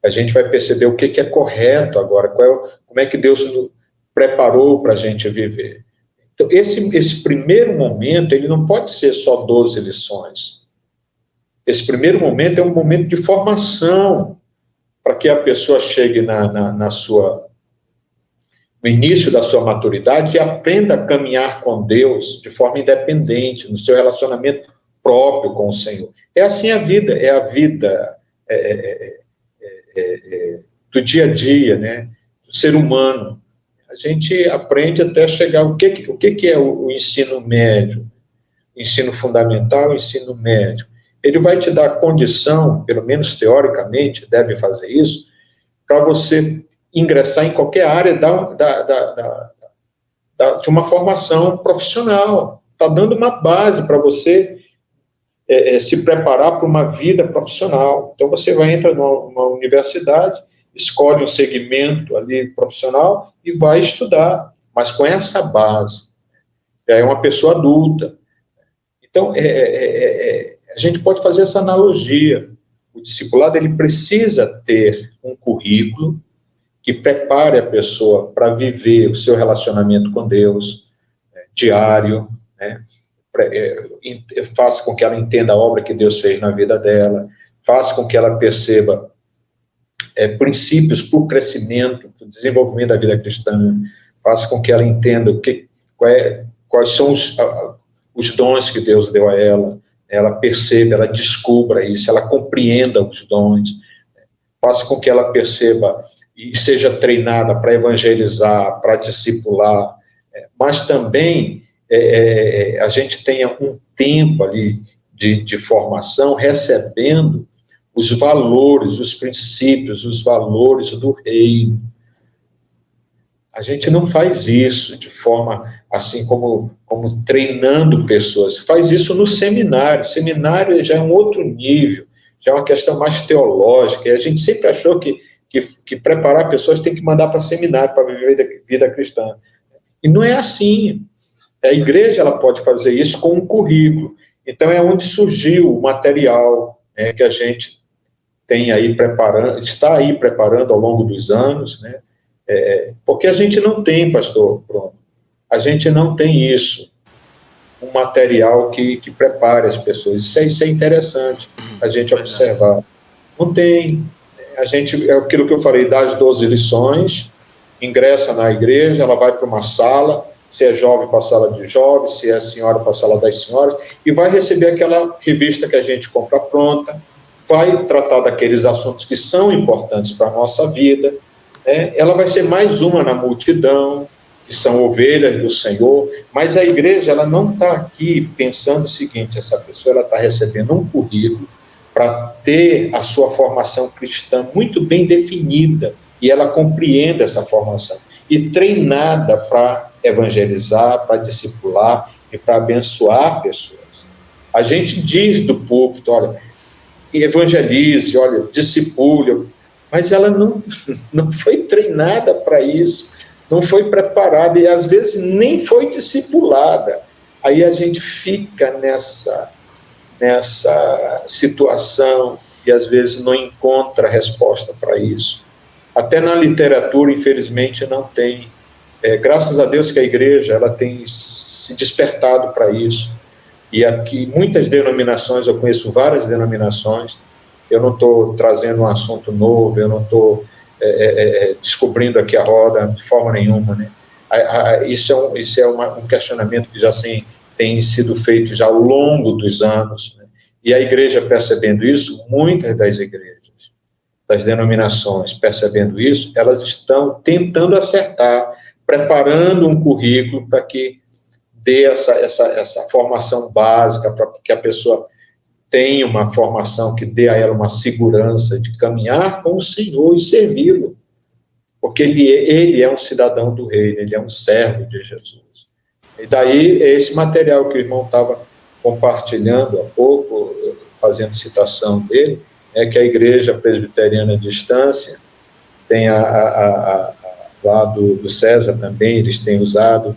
A gente vai perceber o que é correto agora, como é que Deus nos preparou para a gente viver. Então, esse primeiro momento, ele não pode ser só 12 lições. Esse primeiro momento é um momento de formação, para que a pessoa chegue no início da sua maturidade e aprenda a caminhar com Deus de forma independente, no seu relacionamento próprio com o Senhor. É assim a vida, é a vida do dia a dia, né, do ser humano. A gente aprende até chegar... O que é o ensino médio? O ensino fundamental, o ensino médio. Ele vai te dar condição, pelo menos teoricamente, deve fazer isso, para você ingressar em qualquer área de uma formação profissional. Está dando uma base para você se preparar para uma vida profissional. Então, você vai entrar numa universidade, escolhe um segmento ali profissional e vai estudar, mas com essa base. É uma pessoa adulta. Então, a gente pode fazer essa analogia. O discipulado, ele precisa ter um currículo que prepare a pessoa para viver o seu relacionamento com Deus, diário, né? Faça com que ela entenda a obra que Deus fez na vida dela, faça com que ela perceba princípios para o crescimento, para o desenvolvimento da vida cristã, faça com que ela entenda quais são os dons que Deus deu a ela perceba, ela descubra isso, ela compreenda os dons, faça com que ela perceba e seja treinada para evangelizar, para discipular, mas também a gente tenha um tempo ali de formação, recebendo os valores, os princípios, os valores do reino. A gente não faz isso de forma assim como treinando pessoas, faz isso no seminário. Seminário já é um outro nível, já é uma questão mais teológica, e a gente sempre achou que preparar pessoas tem que mandar para seminário para viver vida cristã. E não é assim. A igreja ela pode fazer isso com um currículo. Então é onde surgiu o material, né, que a gente tem aí está aí preparando ao longo dos anos, né? Porque a gente não tem, pastor Bruno, a gente não tem isso, um material que prepare as pessoas. Isso é interessante a gente observar. Não tem. A gente, é aquilo que eu falei, das 12 lições, ingressa na igreja, ela vai para uma sala, se é jovem para a sala de jovens, se é senhora para a sala das senhoras, e vai receber aquela revista que a gente compra pronta, vai tratar daqueles assuntos que são importantes para a nossa vida, né? Ela vai ser mais uma na multidão, que são ovelhas do Senhor, mas a igreja ela não está aqui pensando o seguinte: essa pessoa ela está recebendo um currículo para ter a sua formação cristã muito bem definida, e ela compreende essa formação, e treinada para evangelizar, para discipular e para abençoar pessoas. A gente diz do púlpito, olha, evangelize, olha, discipule, mas ela não foi treinada para isso, não foi preparada, e às vezes nem foi discipulada. Aí a gente fica nessa situação e às vezes não encontra resposta para isso. Até na literatura, infelizmente, não tem. Graças a Deus que a igreja ela tem se despertado para isso. E aqui, muitas denominações, eu conheço várias denominações, eu não estou trazendo um assunto novo, eu não estou descobrindo aqui a roda de forma nenhuma, né? Isso é um questionamento que já tem sido feito já ao longo dos anos, né? E a igreja percebendo isso, muitas das igrejas das denominações percebendo isso, elas estão tentando acertar, preparando um currículo para que dê essa formação básica, para que a pessoa tenha uma formação que dê a ela uma segurança de caminhar com o Senhor e servi-lo, porque ele é um cidadão do reino, ele é um servo de Jesus. E daí, esse material que o irmão estava compartilhando há pouco, fazendo citação dele, é que a Igreja Presbiteriana de Estância tem lá do César também, eles têm usado,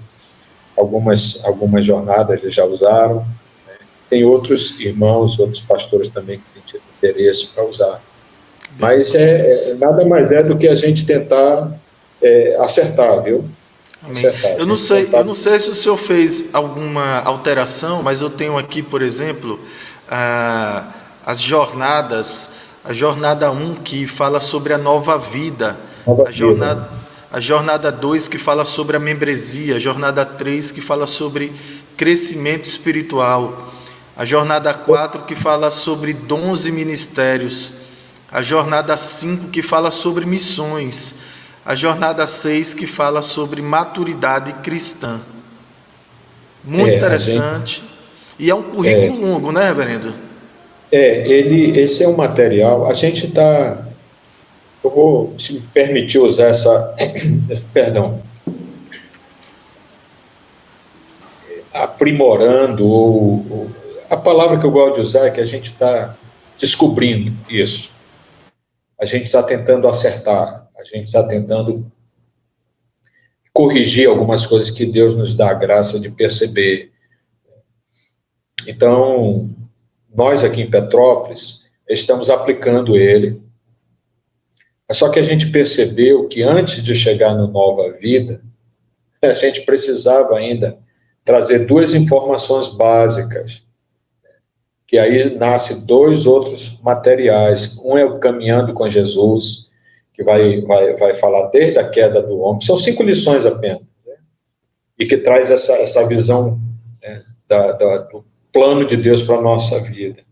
algumas jornadas eles já usaram, né? Tem outros irmãos, outros pastores também que têm tido interesse para usar. Mas nada mais é do que a gente tentar acertar, viu? Acertar. Eu não sei se o senhor fez alguma alteração, mas eu tenho aqui, por exemplo, as jornadas, a jornada 1 que fala sobre a nova vida, a jornada 2 que fala sobre a membresia, a jornada 3 que fala sobre crescimento espiritual, a jornada 4 que fala sobre dons e ministérios, a jornada 5 que fala sobre missões, a jornada 6 que fala sobre maturidade cristã. Muito interessante. E é um currículo longo, né, reverendo? Esse é um material, a gente está, eu vou, se me permitir usar aprimorando, ou a palavra que eu gosto de usar é que a gente está descobrindo isso. A gente está tentando acertar, a gente está tentando corrigir algumas coisas que Deus nos dá a graça de perceber. Então, nós aqui em Petrópolis estamos aplicando ele, só que a gente percebeu que antes de chegar no Nova Vida, a gente precisava ainda trazer 2 informações básicas, que aí nasce 2 outros materiais. Um é o Caminhando com Jesus, que vai falar desde a queda do homem, são 5 lições apenas, né? E que traz essa visão, né, do plano de Deus para a nossa vida.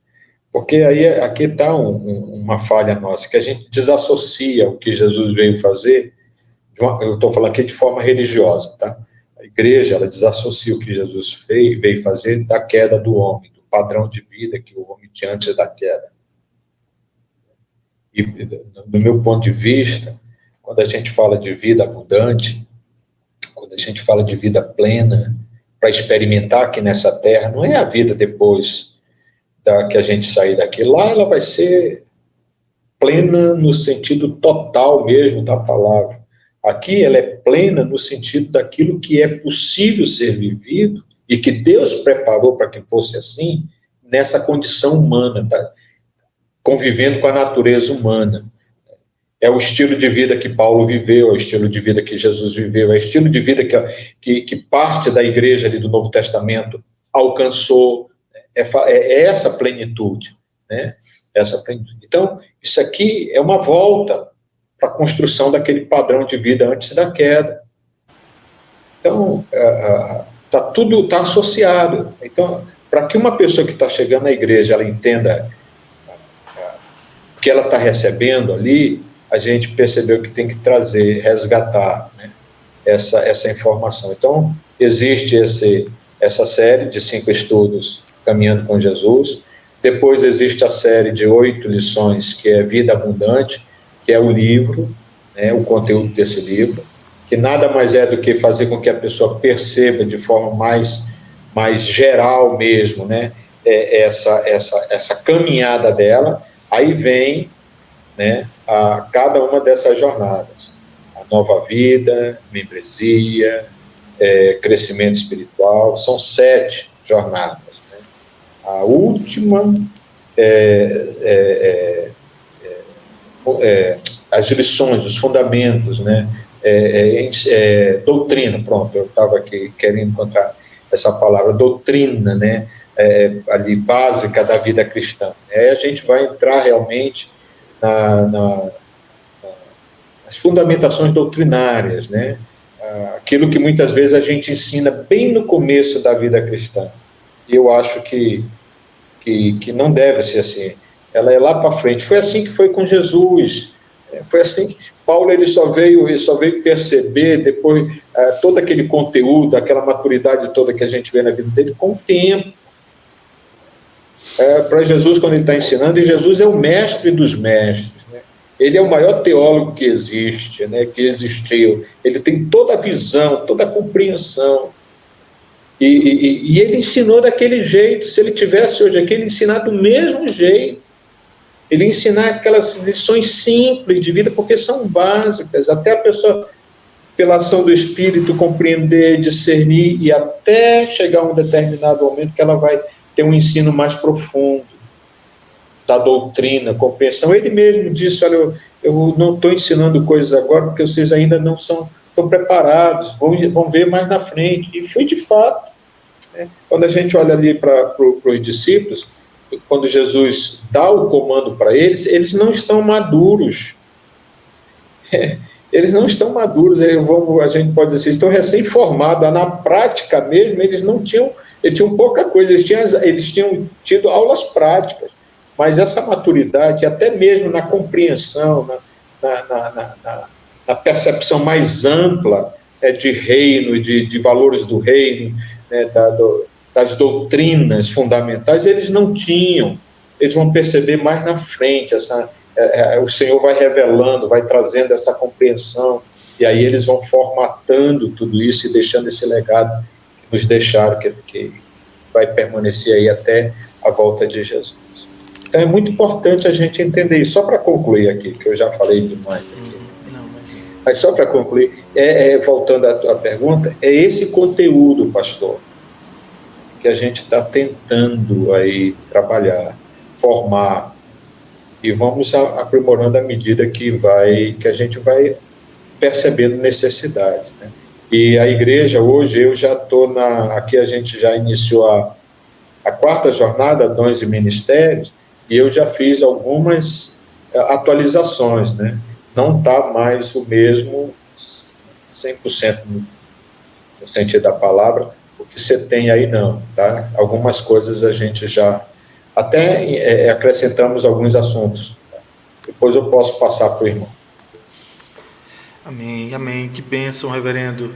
Porque aí aqui está uma falha nossa, que a gente desassocia o que Jesus veio fazer, eu estou falando aqui de forma religiosa, tá? A igreja, ela desassocia o que Jesus veio fazer da queda do homem, do padrão de vida que o homem tinha antes da queda. E, do meu ponto de vista, quando a gente fala de vida abundante, quando a gente fala de vida plena, para experimentar aqui nessa terra, não é a vida depois que a gente sair daqui. Lá ela vai ser plena no sentido total mesmo da palavra. Aqui ela é plena no sentido daquilo que é possível ser vivido e que Deus preparou para que fosse assim, nessa condição humana, tá? Convivendo com a natureza humana. É o estilo de vida que Paulo viveu, é o estilo de vida que Jesus viveu, é o estilo de vida que parte da igreja ali do Novo Testamento alcançou. É essa plenitude, né? Essa plenitude. Então, isso aqui é uma volta para a construção daquele padrão de vida antes da queda. Então, tudo está associado. Então, para que uma pessoa que está chegando na igreja, ela entenda o que ela está recebendo ali, a gente percebeu que tem que trazer, resgatar, né, essa informação. Então, existe essa série de 5 estudos, Caminhando com Jesus. Depois existe a série de 8 lições, que é Vida Abundante, que é o livro, né, o conteúdo desse livro, que nada mais é do que fazer com que a pessoa perceba de forma mais geral mesmo, né, essa caminhada dela. Aí vem, né, a cada uma dessas jornadas. A nova vida, membresia, crescimento espiritual, são 7 jornadas. Né? A última as lições, os fundamentos, né? Doutrina, pronto, eu estava aqui querendo encontrar essa palavra, doutrina, né? Ali, básica da vida cristã. Aí a gente vai entrar realmente nas fundamentações doutrinárias, né? Aquilo que muitas vezes a gente ensina bem no começo da vida cristã. E eu acho que não deve ser assim. Ela é lá para frente. Foi assim que foi com Jesus. Foi assim que Paulo ele só veio perceber depois todo aquele conteúdo, aquela maturidade toda que a gente vê na vida dele com o tempo. Para Jesus, quando ele está ensinando, e Jesus é o mestre dos mestres, né? Ele é o maior teólogo que existe, né? Que existiu. Ele tem toda a visão, toda a compreensão. E ele ensinou daquele jeito. Se ele tivesse hoje aqui, ele ensinar do mesmo jeito. Ele ensinar aquelas lições simples de vida, porque são básicas, até a pessoa, pela ação do Espírito, compreender, discernir, e até chegar a um determinado momento que ela vai ter um ensino mais profundo da doutrina, compreensão. Ele mesmo disse: olha, eu não estou ensinando coisas agora porque vocês ainda não estão preparados, vão ver mais na frente. E foi de fato, né? Quando a gente olha ali para os discípulos, quando Jesus dá o comando para eles, eles não estão maduros. Eles não estão maduros, a gente pode dizer, estão recém-formados. Na prática mesmo, eles tinham pouca coisa, eles tinham tido aulas práticas, mas essa maturidade, até mesmo na compreensão, na percepção mais ampla de reino, de valores do reino, né, das doutrinas fundamentais, eles não tinham. Eles vão perceber mais na frente, o Senhor vai revelando, vai trazendo essa compreensão, e aí eles vão formatando tudo isso e deixando esse legado que nos deixaram, que vai permanecer aí até a volta de Jesus. Então é muito importante a gente entender isso. Só para concluir aqui, que eu já falei demais aqui. Mas só para concluir, voltando à tua pergunta, é esse conteúdo, pastor, que a gente está tentando aí trabalhar, formar, e vamos aprimorando à medida que a gente vai percebendo necessidades, né? E a igreja, hoje, eu já estou aqui a gente já iniciou a 4ª jornada, Dons e Ministérios, e eu já fiz algumas atualizações, né? Não está mais o mesmo 100% no sentido da palavra, o que você tem aí não, tá? Algumas coisas a gente já até acrescentamos alguns assuntos. Tá? Depois eu posso passar para o irmão. Amém, amém. Que bênção, reverendo.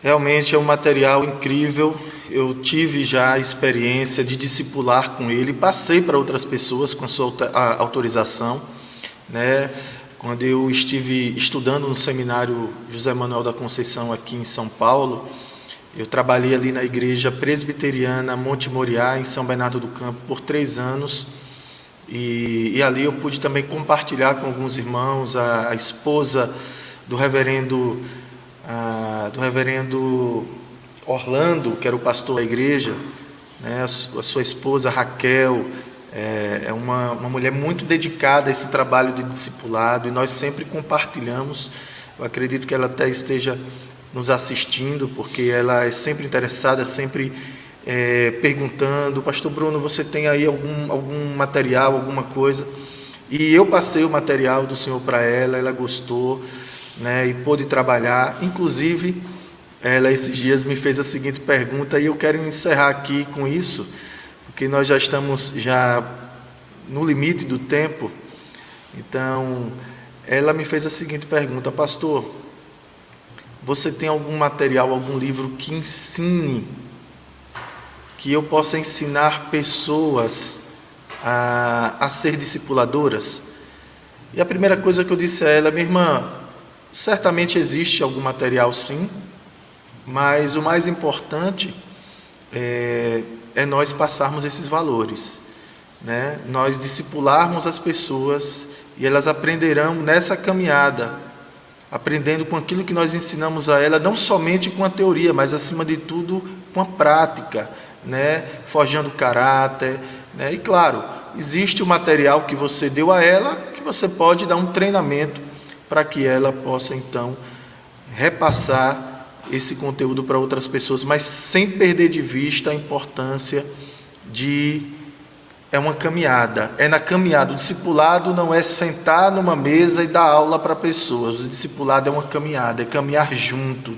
Realmente é um material incrível. Eu tive já a experiência de discipular com ele, passei para outras pessoas com a sua autorização, né? Quando eu estive estudando no seminário José Manuel da Conceição aqui em São Paulo, eu trabalhei ali na igreja presbiteriana Monte Moriá, em São Bernardo do Campo, por 3 anos, e ali eu pude também compartilhar com alguns irmãos, a esposa do reverendo Orlando, que era o pastor da igreja, né, a sua esposa Raquel, é uma mulher muito dedicada a esse trabalho de discipulado, e nós sempre compartilhamos. Eu acredito que ela até esteja nos assistindo, porque ela é sempre interessada, sempre perguntando: pastor Bruno, você tem aí algum material, alguma coisa? E eu passei o material do Senhor para ela gostou, né, e pôde trabalhar. Inclusive, ela esses dias me fez a seguinte pergunta, e eu quero encerrar aqui com isso, porque nós já estamos no limite do tempo. Então, ela me fez a seguinte pergunta: pastor, você tem algum material, algum livro que ensine, que eu possa ensinar pessoas a ser discipuladoras? E a primeira coisa que eu disse a ela: minha irmã, certamente existe algum material, sim, mas o mais importante é nós passarmos esses valores, né? Nós discipularmos as pessoas e elas aprenderão nessa caminhada, aprendendo com aquilo que nós ensinamos a ela, não somente com a teoria, mas acima de tudo com a prática, né? Forjando caráter, né? E claro, existe o material que você deu a ela, que você pode dar um treinamento para que ela possa então repassar esse conteúdo para outras pessoas, mas sem perder de vista a importância é uma caminhada, é na caminhada. O discipulado não é sentar numa mesa e dar aula para pessoas. O discipulado é uma caminhada, é caminhar junto,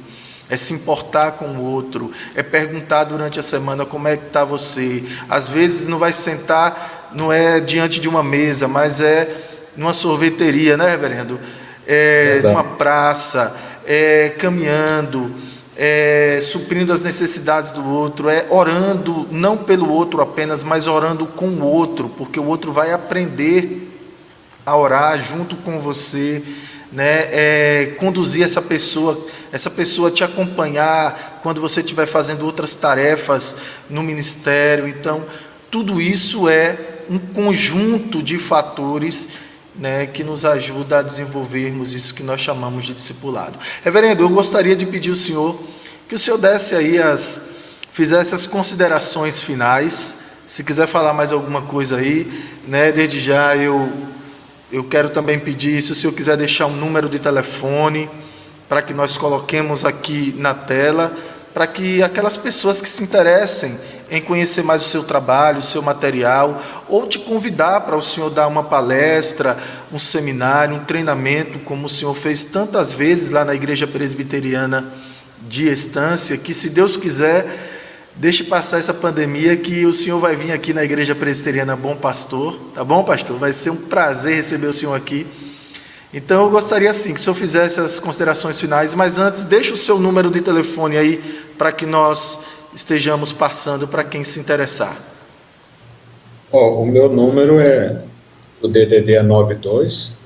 é se importar com o outro, é perguntar durante a semana como é que está você. Às vezes não vai sentar, não é diante de uma mesa, mas é numa sorveteria, né, reverendo? Numa praça, caminhando, suprindo as necessidades do outro, orando, não pelo outro apenas, mas orando com o outro, porque o outro vai aprender a orar junto com você, né? Conduzir essa pessoa te acompanhar quando você estiver fazendo outras tarefas no ministério. Então, tudo isso é um conjunto de fatores, né, que nos ajuda a desenvolvermos isso que nós chamamos de discipulado. Reverendo, eu gostaria de pedir ao senhor que o senhor desse aí fizesse as considerações finais. Se quiser falar mais alguma coisa aí, né, desde já eu quero também pedir, se o senhor quiser deixar um número de telefone para que nós coloquemos aqui na tela, para que aquelas pessoas que se interessem em conhecer mais o seu trabalho, o seu material, ou te convidar para o senhor dar uma palestra, um seminário, um treinamento, como o senhor fez tantas vezes lá na Igreja Presbiteriana de Estância, que, se Deus quiser, deixe passar essa pandemia, que o senhor vai vir aqui na Igreja Presbiteriana Bom Pastor, tá bom, pastor? Vai ser um prazer receber o senhor aqui. Então eu gostaria sim que o senhor fizesse as considerações finais, mas antes, deixe o seu número de telefone aí, para que nós estejamos passando para quem se interessar. O meu número o DDD é 92,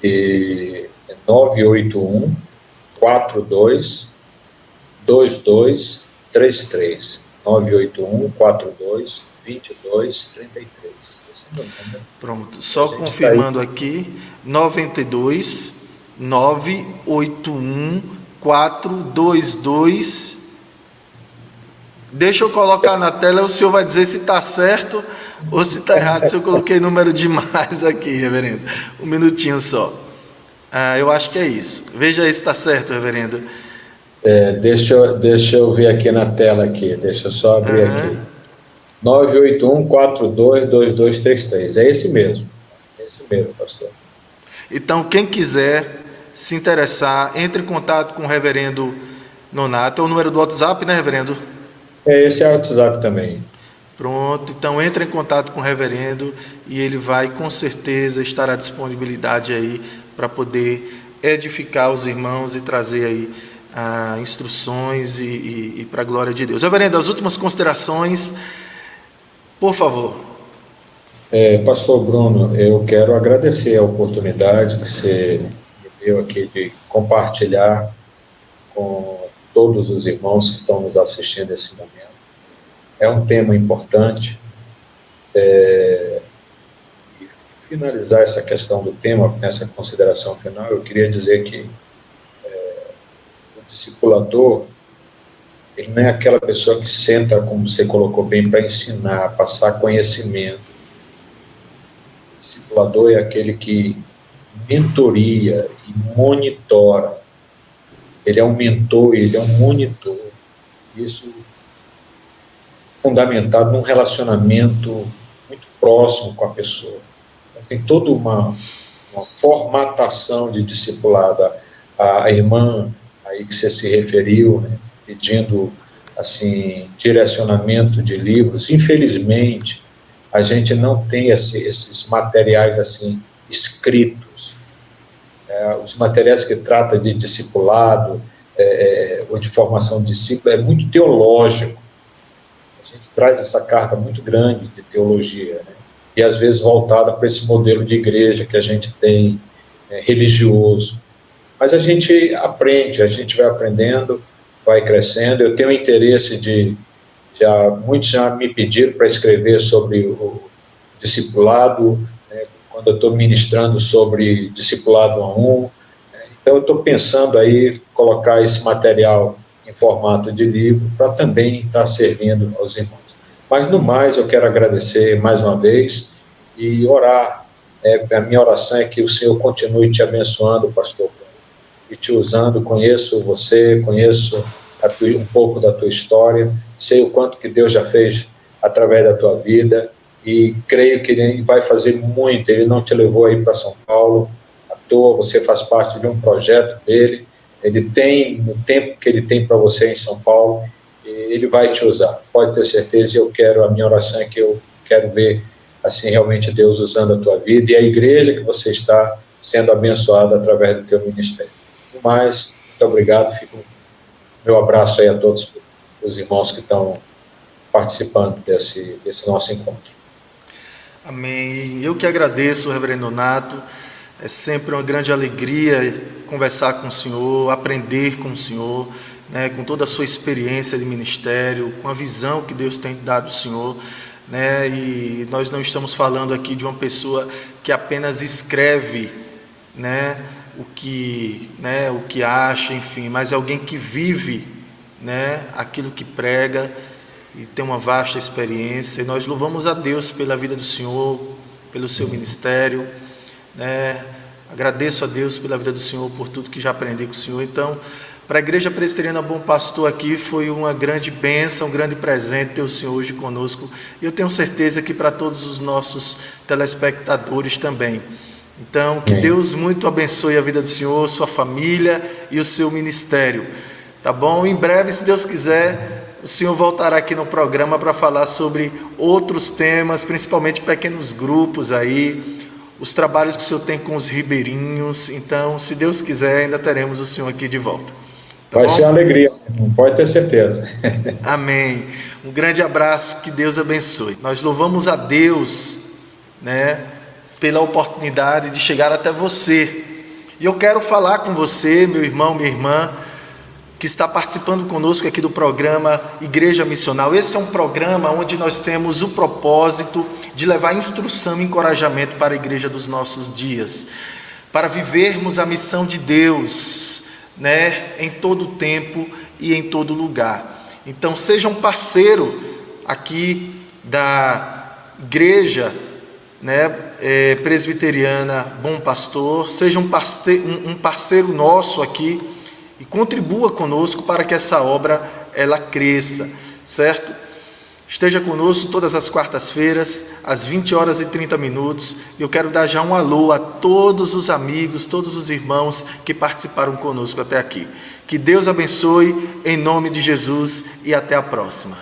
e 981 42 22 33, 981 42 22 33. Esse é o meu número. Pronto, só confirmando aqui, 92 981 422. Deixa eu colocar na tela, o senhor vai dizer se está certo ou se está errado, se eu coloquei número demais aqui, reverendo. Um minutinho só. Eu acho que é isso. Veja aí se está certo, reverendo. Deixa eu ver aqui na tela aqui. Deixa eu só abrir aqui. 981 42 2233. É esse mesmo. É esse mesmo, pastor. Então, quem quiser se interessar, entre em contato com o reverendo Nonato. É o número do WhatsApp, né, reverendo? Esse é o WhatsApp também. Pronto, então entre em contato com o reverendo e ele vai com certeza estar à disponibilidade aí para poder edificar os irmãos e trazer aí instruções e para a glória de Deus. Reverendo, as últimas considerações, por favor. Pastor Bruno, eu quero agradecer a oportunidade que você me deu aqui de compartilhar com todos os irmãos que estão nos assistindo nesse momento. É um tema importante. E finalizar essa questão do tema, nessa consideração final, eu queria dizer que o discipulador, ele não é aquela pessoa que senta, como você colocou bem, para ensinar, passar conhecimento. O discipulador é aquele que mentoria e monitora. Ele é um mentor, ele é um monitor. Isso fundamentado num relacionamento muito próximo com a pessoa. Então, tem toda uma formatação de discipulado. A irmã aí que você se referiu, né, pedindo assim, direcionamento de livros. Infelizmente, a gente não tem esses materiais assim escritos. Os materiais que tratam de discipulado ou de formação de discípulo é muito teológico. A gente traz essa carga muito grande de teologia, né? E às vezes voltada para esse modelo de igreja que a gente tem, religioso. Mas a gente aprende, a gente vai aprendendo, vai crescendo. Eu tenho interesse muitos já me pediram para escrever sobre o discipulado, né, quando eu estou ministrando sobre discipulado 1-1, né, então eu estou pensando aí colocar esse material em formato de livro para também estar servindo aos irmãos. Mas no mais eu quero agradecer mais uma vez e orar. A minha oração é que o Senhor continue te abençoando, pastor, e te usando. Conheço você, conheço um pouco da tua história, sei o quanto que Deus já fez através da tua vida e creio que Ele vai fazer muito. Ele não te levou aí para São Paulo à toa, você faz parte de um projeto dele. Ele tem, no tempo que Ele tem para você em São Paulo, Ele vai te usar, pode ter certeza. A minha oração é que eu quero ver assim, realmente Deus usando a tua vida e a igreja que você está sendo abençoada através do teu ministério. No mais, muito obrigado, fico meu abraço aí a todos os irmãos que estão participando desse nosso encontro. Amém. Eu que agradeço, reverendo Nato. É sempre uma grande alegria conversar com o senhor, aprender com o senhor, né, com toda a sua experiência de ministério, com a visão que Deus tem dado ao senhor, né, e nós não estamos falando aqui de uma pessoa que apenas escreve, né, o que acha, enfim, mas é alguém que vive, né, aquilo que prega e tem uma vasta experiência. E nós louvamos a Deus pela vida do senhor, pelo seu ministério, né? Agradeço a Deus pela vida do senhor, por tudo que já aprendi com o senhor. Então, para a Igreja Presbiteriana Bom Pastor aqui foi uma grande bênção, um grande presente ter o senhor hoje conosco. E eu tenho certeza que para todos os nossos telespectadores também. Então, que Deus muito abençoe a vida do senhor, sua família e o seu ministério. Tá bom? Em breve, se Deus quiser, o senhor voltará aqui no programa para falar sobre outros temas, principalmente pequenos grupos aí, os trabalhos que o senhor tem com os ribeirinhos. Então, se Deus quiser, ainda teremos o senhor aqui de volta. Tá Vai bom? ser uma alegria, pode ter certeza. Amém. Um grande abraço, que Deus abençoe. Nós louvamos a Deus, né, pela oportunidade de chegar até você. E eu quero falar com você, meu irmão, minha irmã, que está participando conosco aqui do programa Igreja Missional. Esse é um programa onde nós temos o propósito de levar instrução e encorajamento para a igreja dos nossos dias, para vivermos a missão de Deus, né, em todo tempo e em todo lugar. Então, seja um parceiro aqui da Igreja, né, Presbiteriana Bom Pastor, seja um parceiro nosso aqui e contribua conosco para que essa obra ela cresça, certo? Esteja conosco todas as quartas-feiras, às 20h30. Eu quero dar já um alô a todos os amigos, todos os irmãos que participaram conosco até aqui. Que Deus abençoe, em nome de Jesus, e até a próxima.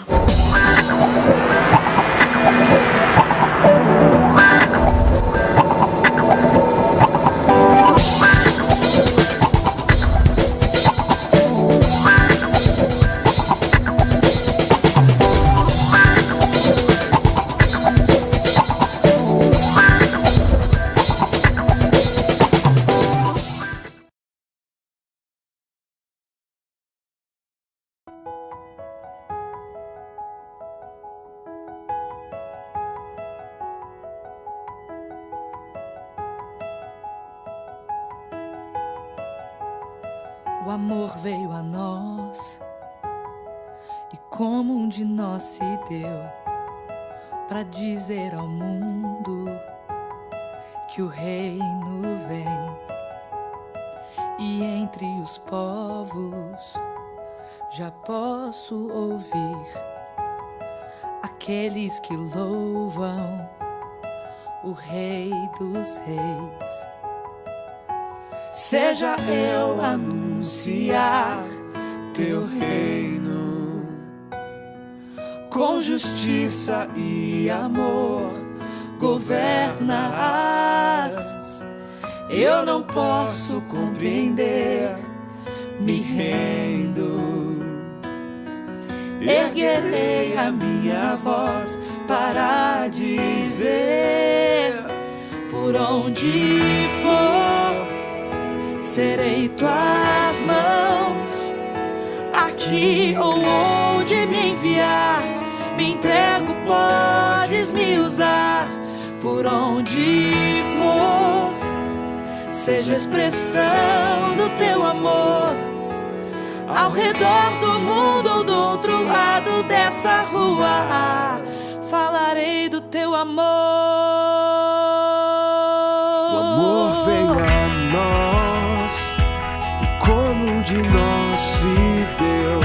O amor veio a nós e como um de nós se deu para dizer ao mundo que o reino vem. E entre os povos já posso ouvir aqueles que louvam o Rei dos Reis. Seja eu anunciar teu reino, com justiça e amor governas. Eu não posso compreender, me rendo. Erguerei a minha voz para dizer: por onde for, serei tuas mãos, aqui ou onde me enviar, me entrego, podes me usar. Por onde for, seja expressão do teu amor, ao redor do mundo ou do outro lado dessa rua, falarei do teu amor. O amor veio a nós e como um de nós se deu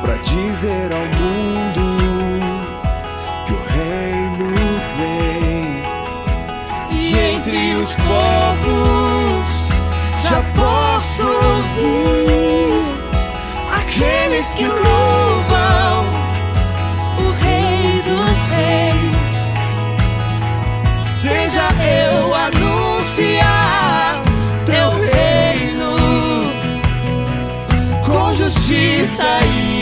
para dizer ao mundo que o reino vem. E entre os povos já posso ouvir aqueles que louvam o Rei dos Reis. de sair.